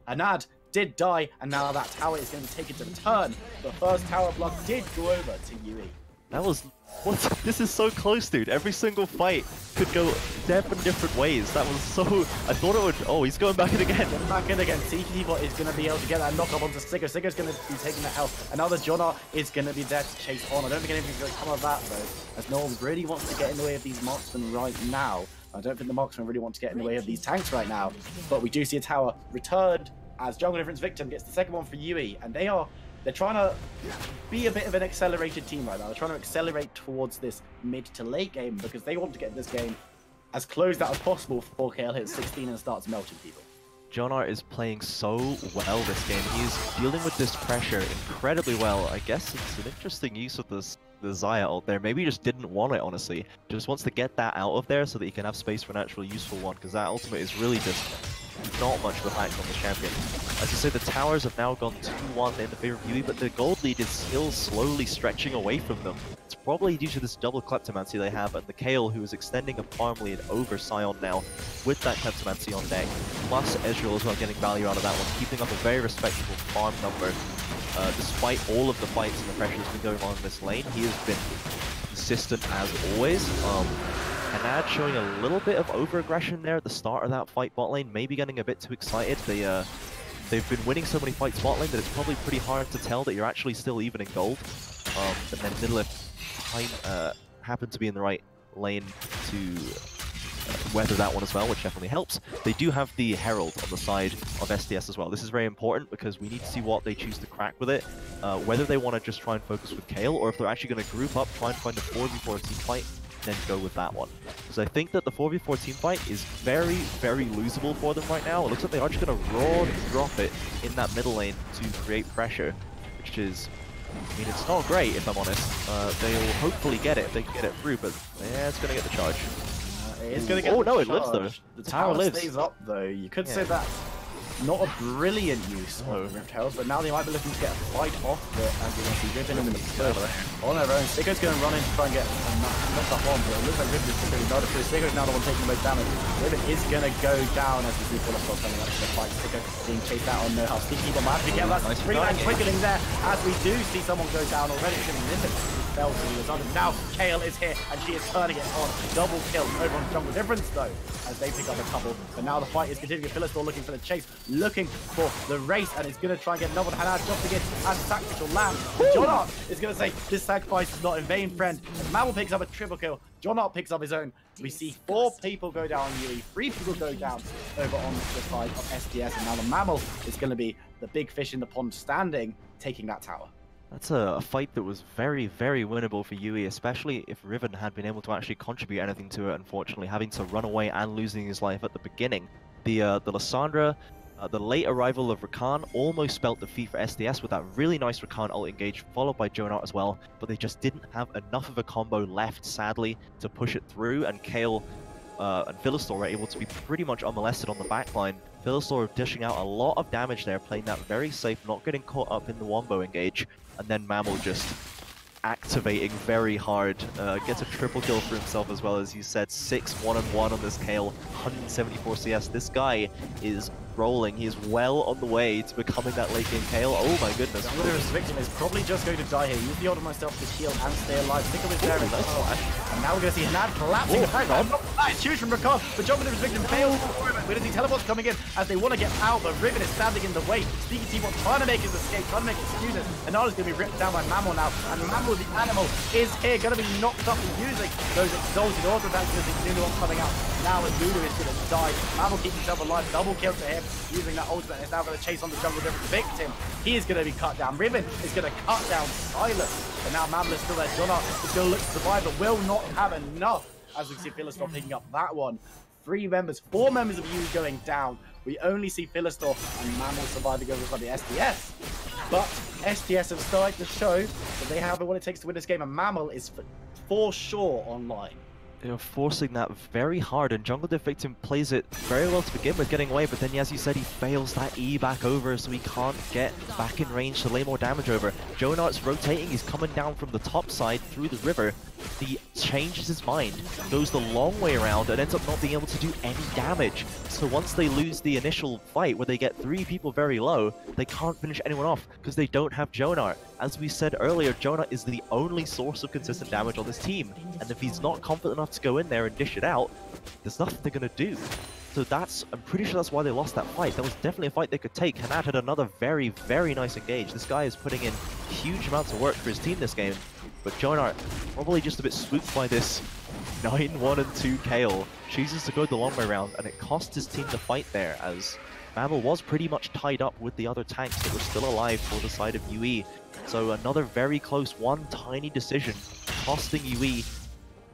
Anad did die, and now that tower is going to be taken to return. The first tower block did go over to Yui. That was... What? This is so close, dude. Every single fight could go 7 different ways. That was so... I thought it would... Oh, he's going back in again. Going back in again. Teapot is going to be able to get that knock up onto Sicko. Sicko's going to be taking that health. Another Jonar is going to be there to chase on. I don't think anything's going to come of that, though, as no one really wants to get in the way of these marksmen right now. I don't think the marksmen really want to get in the way of these tanks right now. But we do see a tower returned as Jungle Difference Victim gets the second one for Yui, and they're trying to be a bit of an accelerated team right now. They're trying to accelerate towards this mid to late game because they want to get this game as closed out as possible before KL hits 16 and starts melting people. Jonar is playing so well this game. He's dealing with this pressure incredibly well. I guess it's an interesting use of the Xayah ult there. Maybe he just didn't want it, honestly. Just wants to get that out of there so that he can have space for an actual useful one, because that ultimate is really just not much of a factor on the champion. As you say, the towers have now gone 2-1 in the favor of Yui, but the gold lead is still slowly stretching away from them. It's probably due to this double Kleptomancy they have, and the Kayle, who is extending a farm lead over Sion now, with that Kleptomancy on deck, plus Ezreal as well getting value out of that one, keeping up a very respectable farm number. Despite all of the fights and the pressure that's been going on in this lane, he has been consistent as always. Anad showing a little bit of over-aggression there at the start of that fight bot lane, maybe getting a bit too excited. They've been winning so many fights bot lane that it's probably pretty hard to tell that you're actually still even in gold. But then Nidlip happened to be in the right lane to weather that one as well, which definitely helps. They do have the Herald on the side of SDS as well. This is very important because we need to see what they choose to crack with it, whether they want to just try and focus with Kayle, or if they're actually going to group up, try and find a 4v4 team fight, then go with that one. Because I think that the 4v4 team fight is very, very losable for them right now. It looks like they are just going to raw drop it in that middle lane to create pressure, which is, I mean, it's not great if I'm honest. They'll hopefully get it if they can get it through, but yeah, it's going to get the charge. It's going to get oh no, charge. it lives though. The tower stays up though. You could say that not a brilliant use of Rift Herald, but now they might be looking to get a fight off the anti-Rift Riven in the push on their own. Sicko's going to run in to try and get a knock up on, but it looks like Riven is pretty not a push. Sicko's now the one taking the most damage. Riven is going to go down as we see Philistore coming up to the fight. Sicko being chased out on no how Sneaky the man to get that three-man quickling there as we do see someone go down already. It's going to be fell to the Lazada. Now Kayle is here and she is turning it on. Double kill over on Jungle Difference though, as they pick up a couple. But now the fight is continuing. Philistore looking for the chase, looking for the race, and is going to try and get another one. Hanad just again as sacrificial lamb. Jonar is going to say, this sacrifice is not in vain, friend. As Mammal picks up a triple kill, Jonar picks up his own. We see 4 people go down on Yui, 3 people go down over on the side of SDS, and now the Mammal is going to be the big fish in the pond standing, taking that tower. That's a fight that was very, very winnable for Yui, especially if Riven had been able to actually contribute anything to it, unfortunately, having to run away and losing his life at the beginning. The Lissandra, the late arrival of Rakan almost spelt defeat for SDS with that really nice Rakan ult engage, followed by Jonar as well, but they just didn't have enough of a combo left, sadly, to push it through, and Kayle and Philistore were able to be pretty much unmolested on the backline. Philistore dishing out a lot of damage there, playing that very safe, not getting caught up in the wombo engage, and then Mammal just activating very hard, gets a triple kill for himself as well. As you said, 6 1-on-1 on this Kayle, 174 CS. This guy is rolling. He is well on the way to becoming that late game Kayle. Oh my goodness. This victim is probably just going to die here. Use the ult myself to heal and stay alive. Think of his there. And now we're going to see Hanad collapsing. That is huge from Rakan, but Jungle Difference Victim fails. We're going to see teleports coming in as they want to get out, but Riven is standing in the way. Sneaky Teapot trying to make his escape, trying to make excuses. And Nala's going to be ripped down by Mammal now. And Mammal, the animal, is here, going to be knocked up and using those exalted auto attacks as the new one coming out. Now as Lulu is going to die. Mammal keeps himself alive. Double kill to him. Using that ultimate, and is now going to chase on the Jungle Difference Victim. He is going to be cut down. Riven is going to cut down Silas. But now Mammal is still there. Jonar is going to look to survive, but will not have enough. As we see Philistore picking up that one. 4 members of Yui going down. We only see Philistore and Mammal surviving over by the SDS. But STS have started to show that they have what it takes to win this game, and Mammal is for sure online. They're forcing that very hard, and Jungle Div Victim plays it very well to begin with, getting away, but then as you said, he fails that E back over, so he can't get back in range to lay more damage over. Jonart's rotating, he's coming down from the top side through the river. He changes his mind, goes the long way around, and ends up not being able to do any damage. So once they lose the initial fight, where they get 3 people very low, they can't finish anyone off, because they don't have Jonart. As we said earlier, Jonart is the only source of consistent damage on this team, and if he's not confident enough to go in there and dish it out, there's nothing they're going to do. So I'm pretty sure that's why they lost that fight. That was definitely a fight they could take. Hanat had another very, very nice engage. This guy is putting in huge amounts of work for his team this game, but Jonart, probably just a bit swooped by this 9-1 and 2 Kayle, chooses to go the long way around, and it cost his team the fight there, as Mammal was pretty much tied up with the other tanks that were still alive for the side of UE. So another very close one tiny decision, costing UE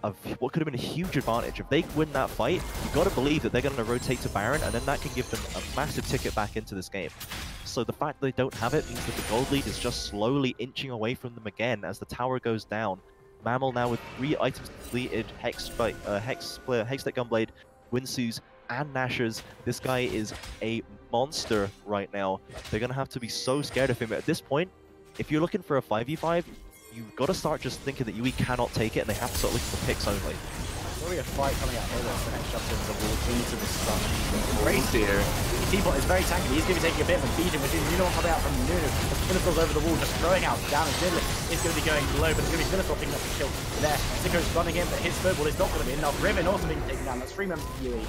of what could have been a huge advantage. If they win that fight, you've got to believe that they're going to rotate to Baron, and then that can give them a massive ticket back into this game. So the fact that they don't have it means that the gold lead is just slowly inching away from them again as the tower goes down. Mammal now with 3 items completed, Hex Tech Gunblade, Winsu's, and Nashers. This guy is a monster right now. They're going to have to be so scared of him. At this point, if you're looking for a 5v5, you've got to start just thinking that UE cannot take it, and they have to start looking for picks only. There's already a fight coming out here. The next jump into the wall, into the sun. Great here. T-Bot is very tanky. He's going to be taking a bit of a beating with him. You know what coming out from Nunu. The Spinnerfield's over the wall, just throwing out down, and Diddler is going to be going low, but it's going to be Spinnerfield picking up the kill there. Sicko's running in, but his snowball is not going to be enough. Riven also being taken down. That's 3 members of UE.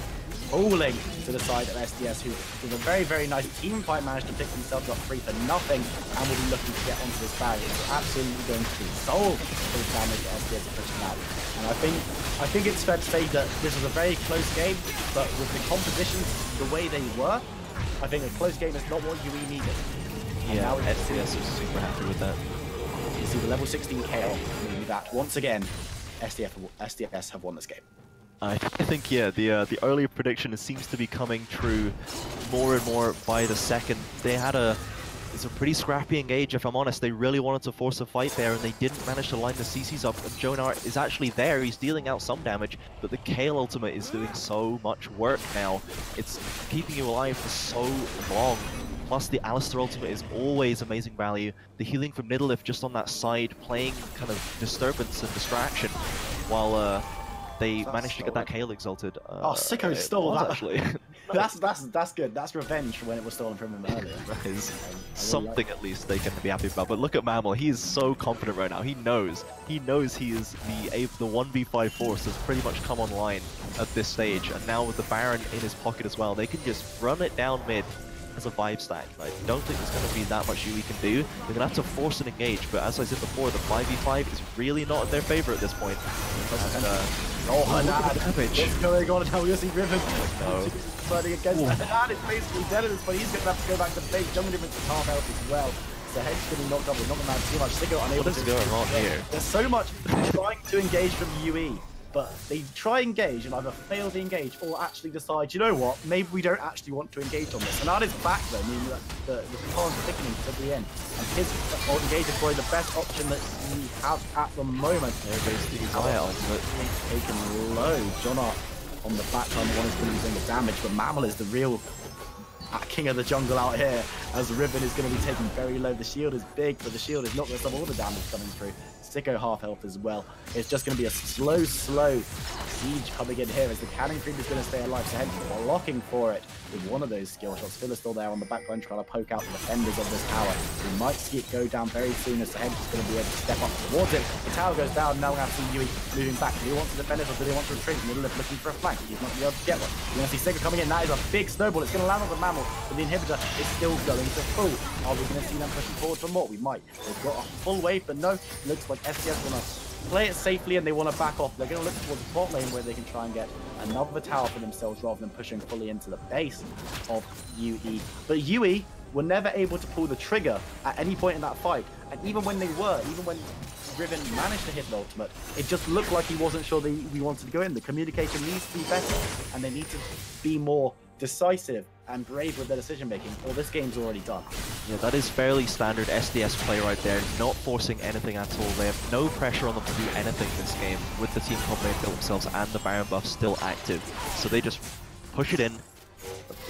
Falling to the side of SDS, who with a very, very nice team fight managed to pick themselves up 3 for nothing, and will be looking to get onto this barrier. It's absolutely going to be solved for the damage that SDS are pushing out. And I think it's fair to say that this was a very close game, but with the compositions the way they were, I think a close game is not what UE needed. Yeah, SDS is super happy with that. You see the level 16 Kayle, meaning that once again, SDS have won this game. I think, yeah, the earlier prediction seems to be coming true more and more by the second. They had it's a pretty scrappy engage, if I'm honest. They really wanted to force a fight there, and they didn't manage to line the CCs up. And Jonart is actually there. He's dealing out some damage, but the Kayle ultimate is doing so much work now. It's keeping you alive for so long. Plus, the Alistar ultimate is always amazing value. The healing from Nidalee just on that side, playing kind of disturbance and distraction, while they managed to get that Kayle exalted. Sicko stole that. Actually. that's good. That's revenge for when it was stolen from him earlier. That is something at least they can be happy about. But look at Mammal. He is so confident right now. He knows he is the 1v5 force has pretty much come online at this stage. And now with the Baron in his pocket as well, they can just run it down mid as a 5 stack. I don't think there's going to be that much UE can do. They're going to have to force an engage, but as I said before, the 5v5 is really not in their favor at this point. Oh, Hanat! Damage. What's going on now? We're seeing Riven No. fighting against Hanat. Is basically dead at this point. He's going to have to go back to base. Jungle difference to half health as well. So Hedge's going to be knocked up. We're not going to too much. Sicko unable What is going on here? There's so much trying to engage from UE, but they try engage and either fail to engage or actually decide, you know what, maybe we don't actually want to engage on this. And that is back though, meaning that the Picard's thickening to the end. And his engage is probably the best option that we have at the moment. There goes the Xayah ultimate. Taken low. Jonart on the backline, the one who's going to be doing the damage, but Mammal is the real king of the jungle out here, as Riven is going to be taken very low. The shield is big, but the shield is not going to stop all the damage coming through. Sicko half health as well. It's just going to be a slow siege coming in here as the cannon creep is going to stay alive. So Hedge blocking for it with one of those skill shots. Phil is still there on the backline trying to poke out the defenders of this tower. We might see it go down very soon as the Hedge is going to be able to step up towards it. The tower goes down. Now we're going to see UE moving back. Do he want to defend it or do they want to retreat? Middle of looking for a flank. He's not going to be able to get one. You're going to see Sicko coming in. That is a big snowball. It's going to land on the Mammal, but the inhibitor is still going to full. Are we going to see them pushing forward for more? We might. They've got a full wave, but no. Looks like STS want to play it safely and they want to back off. They're going to look towards the bot lane where they can try and get another tower for themselves rather than pushing fully into the base of UE. But UE were never able to pull the trigger at any point in that fight. And even when Riven managed to hit the ultimate, it just looked like he wasn't sure that he wanted to go in. The communication needs to be better and they need to be more decisive and brave with their decision making, or this game's already done. Yeah, that is fairly standard SDS play right there, not forcing anything at all. They have no pressure on them to do anything this game with the team comp they've built themselves and the Baron buff still active. So they just push it in,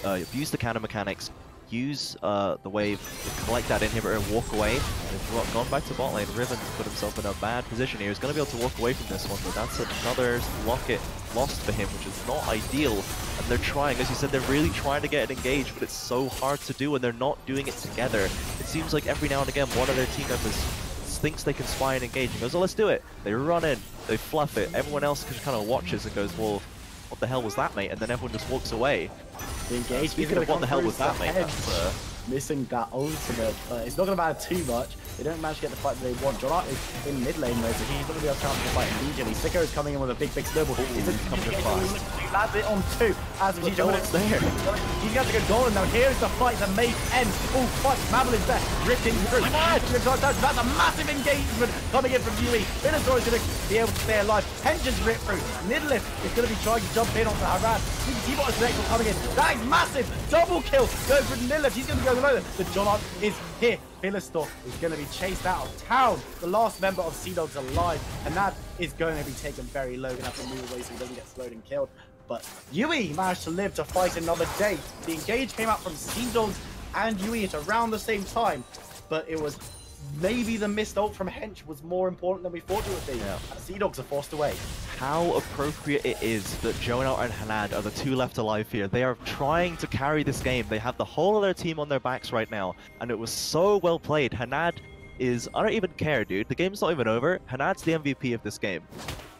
abuse the counter mechanics, use the wave, collect that inhibitor, walk away. They've gone back to bot lane. Riven put himself in a bad position here. He's going to be able to walk away from this one, but that's another locket lost for him, which is not ideal. And they're trying, as you said, they're really trying to get it engaged, but it's so hard to do, and they're not doing it together. It seems like every now and again, one of their team members thinks they can spy and engage and goes, oh, let's do it. They run in, they fluff it. Everyone else just kind of watches and goes, well, what the hell was that, mate? And then everyone just walks away. The engage. Speaking of what the hell was that, mate? Missing that ultimate. It's not going to matter too much. They don't manage to get the fight that they want. John Art is in mid lane though, so he's not going to be able to counter the fight immediately. Sicko is coming in with a big snowball. He's coming in fast. He lands it on 2 as of it's there. He's got to go golden now. Here's the fight that may end. Oh, fuck. Mabel is there. Ripped in through. That's a massive engagement coming in from UE. Minotaur is going to be able to stay alive. Hench's ripped through. Nidalee is going to be trying to jump in onto Haran. T-Bot is next coming in. That is massive. Double kill. Go for Nidalee. He's going to go below. The John Art is here. Philistore is going to be chased out of town. The last member of Seadogs alive, and that is going to be taken very low. Going to have to move away so he doesn't get slowed and killed. But Yui managed to live to fight another day. The engage came out from Seadogs and Yui at around the same time, but it was maybe the missed ult from Hench was more important than we thought it would be. Yeah. And Seadogs are forced away. How appropriate it is that Jonah and Hanad are the 2 left alive here. They are trying to carry this game. They have the whole of their team on their backs right now, and it was so well played. Hanad is... I don't even care, dude. The game's not even over. Hanad's the MVP of this game.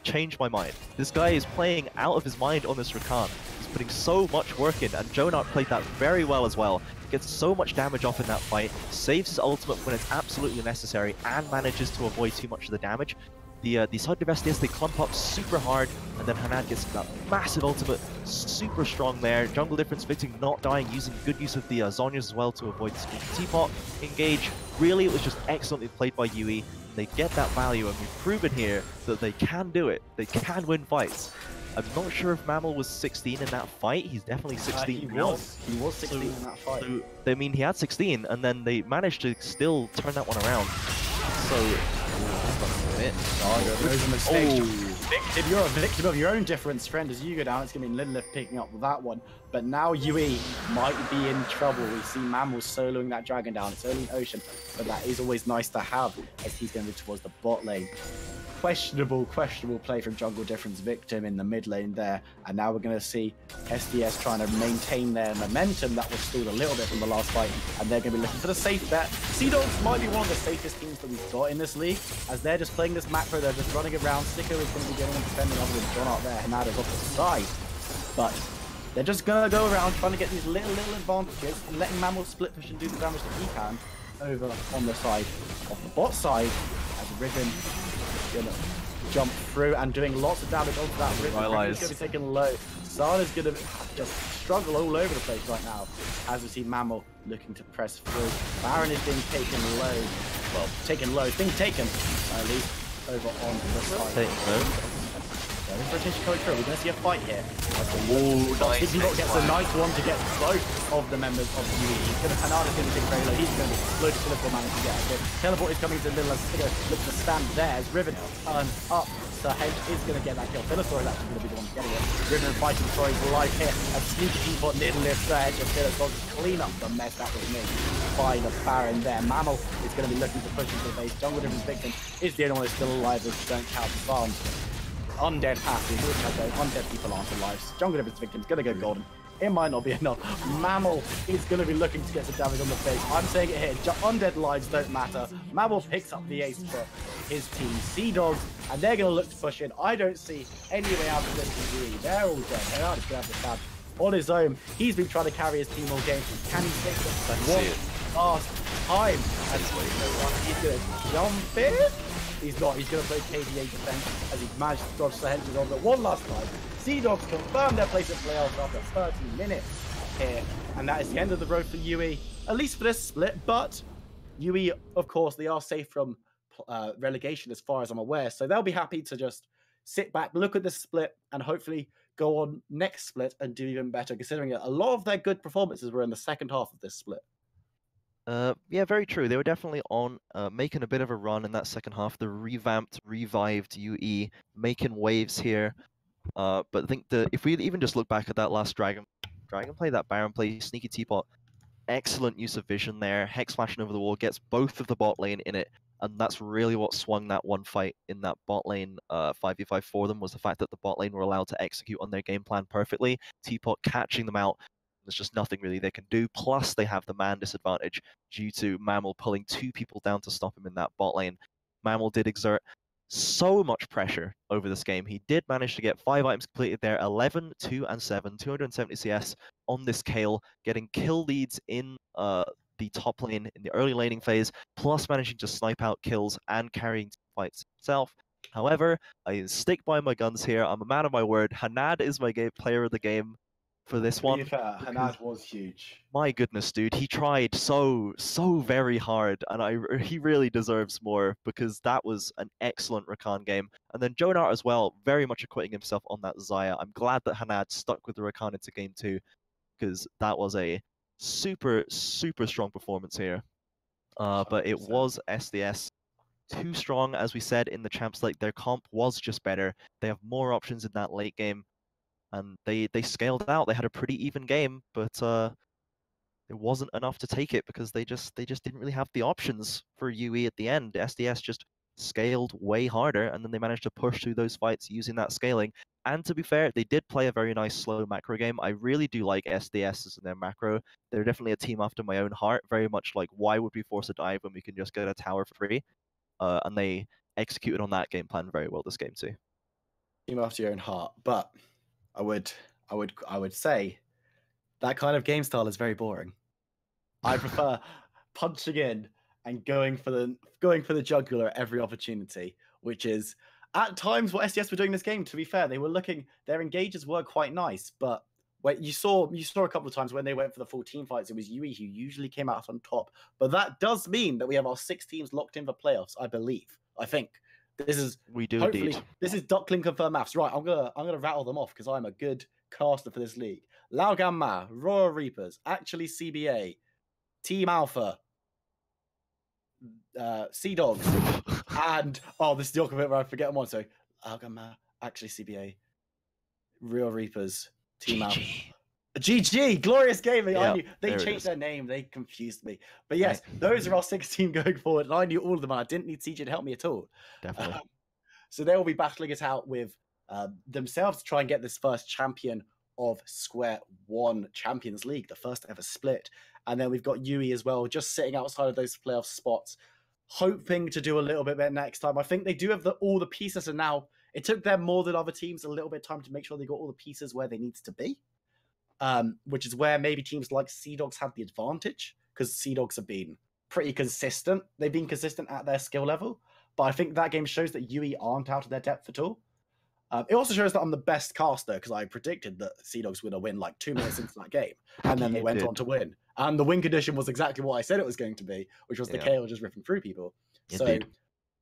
Changed my mind. This guy is playing out of his mind on this Rakan. He's putting so much work in, and Jonah played that very well as well. Gets so much damage off in that fight, saves his ultimate when it's absolutely necessary, and manages to avoid too much of the damage. The side of SDS, they clump up super hard, and then Hanad gets that massive ultimate, super strong there. Jungle difference, Victim not dying, using good use of the Zhonya's as well to avoid the Teapot engage. Really, it was just excellently played by UE. They get that value, and we've proven here that they can do it. They can win fights. I'm not sure if Mammal was 16 in that fight. He's definitely 16 now. He was 16 in that fight. So, I mean, he had 16, and then they managed to still turn that one around. So, If you're a victim of your own difference, friend, as you go down, it's going to be Lilith picking up that one. But now UE might be in trouble. We see Mammal soloing that dragon down. It's early in Ocean, but that is always nice to have as he's going to move towards the bot lane. Questionable play from Jungle Difference Victim in the mid lane there. And now we're going to see SDS trying to maintain their momentum that was stalled a little bit from the last fight. And they're going to be looking for the safe bet. Seadogs might be one of the safest teams that we've got in this league, as they're just playing this macro. They're just running around. Sicko is going to be getting and defending other than John out there. Hanada's off to the side. But they're just going to go around trying to get these little advantages and letting Mammal split push and do the damage that he can over on the side of the bot side as Riven gonna jump through and doing lots of damage onto that Riven. Riven's gonna be taken low. Sana's gonna just struggle all over the place right now as we see Mammal looking to press through. Baron is being taken low. Well, taken low. It's being taken at least over on the side. There's rotation coming through. We're going to see a fight here. Nice. T-Bot gets a nice one to get both of the members of the UE. Hanada's going to be very low. He's going to be low to Philistore managed to get a kill. Teleport is coming to Lil as Sicko looks to stand there as Riven turns up. So Hedge is going to get that kill. Philistore is actually going to be the one getting it. Riven fighting for his life here. A sneaky Teapot Nidalee so Hedge and Philistore to clean up the mess that was made by the Baron there. Mammal is going to be looking to push into the base. Jungle Difference Victim is the only one that's still alive as don't count the farms. Undead passes, which I don't. Undead people aren't alive. Jungle Difference Victim's gonna go golden. It might not be enough. Mammal is gonna be looking to get some damage on the face. I'm saying it here. Undead lives don't matter. Mammal picks up the ace for his team. Seadogs, and they're gonna look to push in. I don't see any way out of this degree. They're all dead. They're just gonna have to stab on his own. He's been trying to carry his team all game. Can he take it? Last time. And he's gonna jump in. He's not. He's going to play KDA defense as he managed to dodge the henchman on. But one last time, Seadogs confirmed their place at playoffs after 30 minutes here. And that is the end of the road for UE, at least for this split. But UE, of course, they are safe from relegation as far as I'm aware. So they'll be happy to just sit back, look at this split, and hopefully go on next split and do even better, considering a lot of their good performances were in the second half of this split. Yeah, very true. They were definitely on making a bit of a run in that second half. The revived UE, making waves here. But I think if we even just look back at that last Dragon play, that Baron play, Sneaky Teapot, excellent use of vision there. Hex flashing over the wall gets both of the bot lane in it, and that's really what swung that one fight in that bot lane 5v5 for them, was the fact that the bot lane were allowed to execute on their game plan perfectly. Teapot catching them out. There's just nothing really they can do. Plus, they have the man disadvantage due to Mammal pulling 2 people down to stop him in that bot lane. Mammal did exert so much pressure over this game. He did manage to get 5 items completed there, 11, 2, and 7, 270 CS on this Kale, getting kill leads in the top lane in the early laning phase, plus managing to snipe out kills and carrying fights himself. However, I stick by my guns here. I'm a man of my word. Hanad is my player of the game for this one. To be fair, Hanad was huge. My goodness, dude, he tried so very hard, and he really deserves more, because that was an excellent Rakan game. And then Jonar as well, very much acquitting himself on that Xayah. I'm glad that Hanad stuck with the Rakan into game 2, because that was a super strong performance here. But it was SDS too strong, as we said in the Champs League. Their comp was just better. They have more options in that late game. And they scaled out. They had a pretty even game, but it wasn't enough to take it, because they just didn't really have the options for UE at the end. SDS just scaled way harder, and then they managed to push through those fights using that scaling. And to be fair, they did play a very nice slow macro game. I really do like SDS as their macro. They're definitely a team after my own heart. Very much like, why would we force a dive when we can just get a tower for free? And they executed on that game plan very well this game too. Team after your own heart, but I would say that kind of game style is very boring. I prefer punching in and going for the jugular at every opportunity, which is at times what SDS were doing this game. To be fair, their engages were quite nice, but when you saw a couple of times when they went for the full team fights, it was UE who usually came out on top. But that does mean that we have our 6 teams locked in for playoffs, I believe. I think. We do indeed. This is Duckling confirmed maths. Right, I'm gonna rattle them off because I'm a good caster for this league. Lao Gamma, Royal Reapers, actually CBA, Team Alpha, Seadogs, and this is the awkward bit where I forget them one. So Lao Gamma, actually CBA, Real Reapers, Team Alpha. GG, Glorious Gaming. Yeah, I knew they changed their name. They confused me. But yes, those are our 16 going forward. And I knew all of them. And I didn't need CJ to help me at all. Definitely. So they will be battling it out with themselves to try and get this first champion of SQ1 Champions League, the first ever split. And then we've got UE as well, just sitting outside of those playoff spots, hoping to do a little bit better next time. I think they do have all the pieces, and now it took them more than other teams a little bit of time to make sure they got all the pieces where they need to be. Which is where maybe teams like Seadogs have the advantage, because Seadogs have been pretty consistent. They've been consistent at their skill level, but I think that game shows that UE aren't out of their depth at all. It also shows that I'm the best caster, because I predicted that Seadogs would win like 2 minutes into that game, and then they went on to win. And the win condition was exactly what I said it was going to be, which was the KO just ripping through people. Indeed. So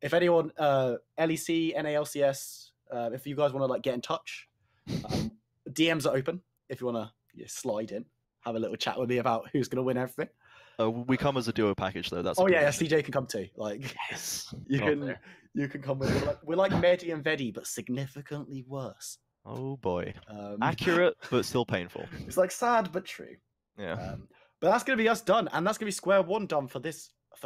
if anyone, LEC, NALCS, if you guys want to get in touch, DMs are open if you want to slide in, have a little chat with me about who's going to win everything. We come as a duo package though. That's CJ can come too. Yes, you can come with. We're like Medi and Vedi, but significantly worse. Oh boy, accurate but still painful. It's like sad but true. Yeah. But that's going to be us done, and that's going to be SQ1 done for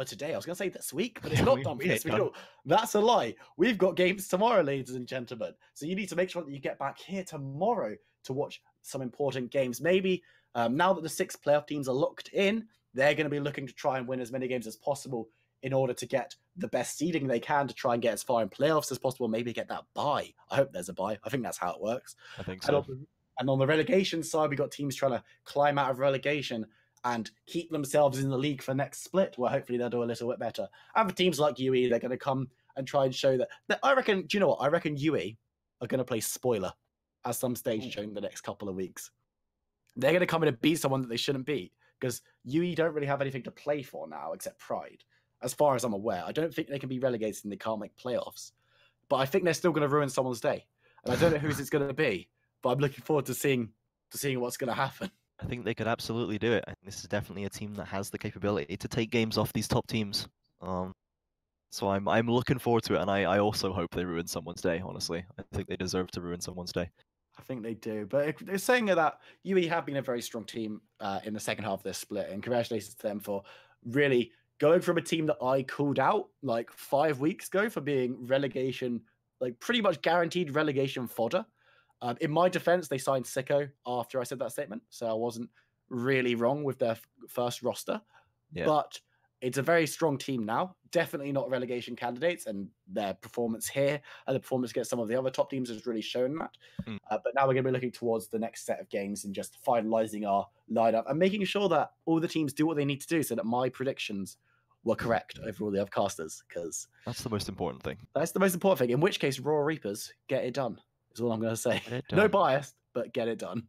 today. I was going to say this week, but it's not done for this week. That's a lie. We've got games tomorrow, ladies and gentlemen. So you need to make sure that you get back here tomorrow to watch some important games. Maybe now that the 6 playoff teams are locked in, they're going to be looking to try and win as many games as possible in order to get the best seeding they can to try and get as far in playoffs as possible. Maybe get that bye. I hope there's a bye. I think that's how it works. I think so. And on the relegation side, we've got teams trying to climb out of relegation and keep themselves in the league for next split, where hopefully they'll do a little bit better. And for teams like UE, they're going to come and try and show that I reckon, do you know what? I reckon UE are going to play spoiler at some stage during the next couple of weeks. They're going to come in and beat someone that they shouldn't beat, because UE don't really have anything to play for now except pride. As far as I'm aware, I don't think they can be relegated and they can't make playoffs. But I think they're still going to ruin someone's day. And I don't know whose it's going to be, but I'm looking forward to seeing what's going to happen. I think they could absolutely do it. I think this is definitely a team that has the capability to take games off these top teams. So I'm looking forward to it, and I also hope they ruin someone's day. Honestly, I think they deserve to ruin someone's day. I think they do, but it's saying that UE have been a very strong team in the second half of this split, and congratulations to them for really going from a team that I called out like 5 weeks ago for being relegation, like pretty much guaranteed relegation fodder. In my defense, they signed Sicko after I said that statement, so I wasn't really wrong with their first roster. Yeah. But it's a very strong team now. Definitely not relegation candidates, and their performance here and the performance against some of the other top teams has really shown that. But now we're going to be looking towards the next set of games and just finalizing our lineup and making sure that all the teams do what they need to do so that my predictions were correct over all the other casters, because that's the most important thing. That's the most important thing. In which case, Raw Reapers, get it done, is all I'm going to say. No bias, but get it done.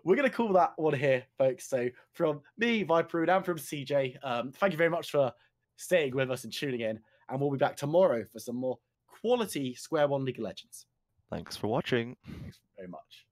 We're going to call that one here, folks. So from me, Viper, and from CJ, thank you very much for staying with us and tuning in. And we'll be back tomorrow for some more quality Square One League of Legends. Thanks for watching. Thanks very much.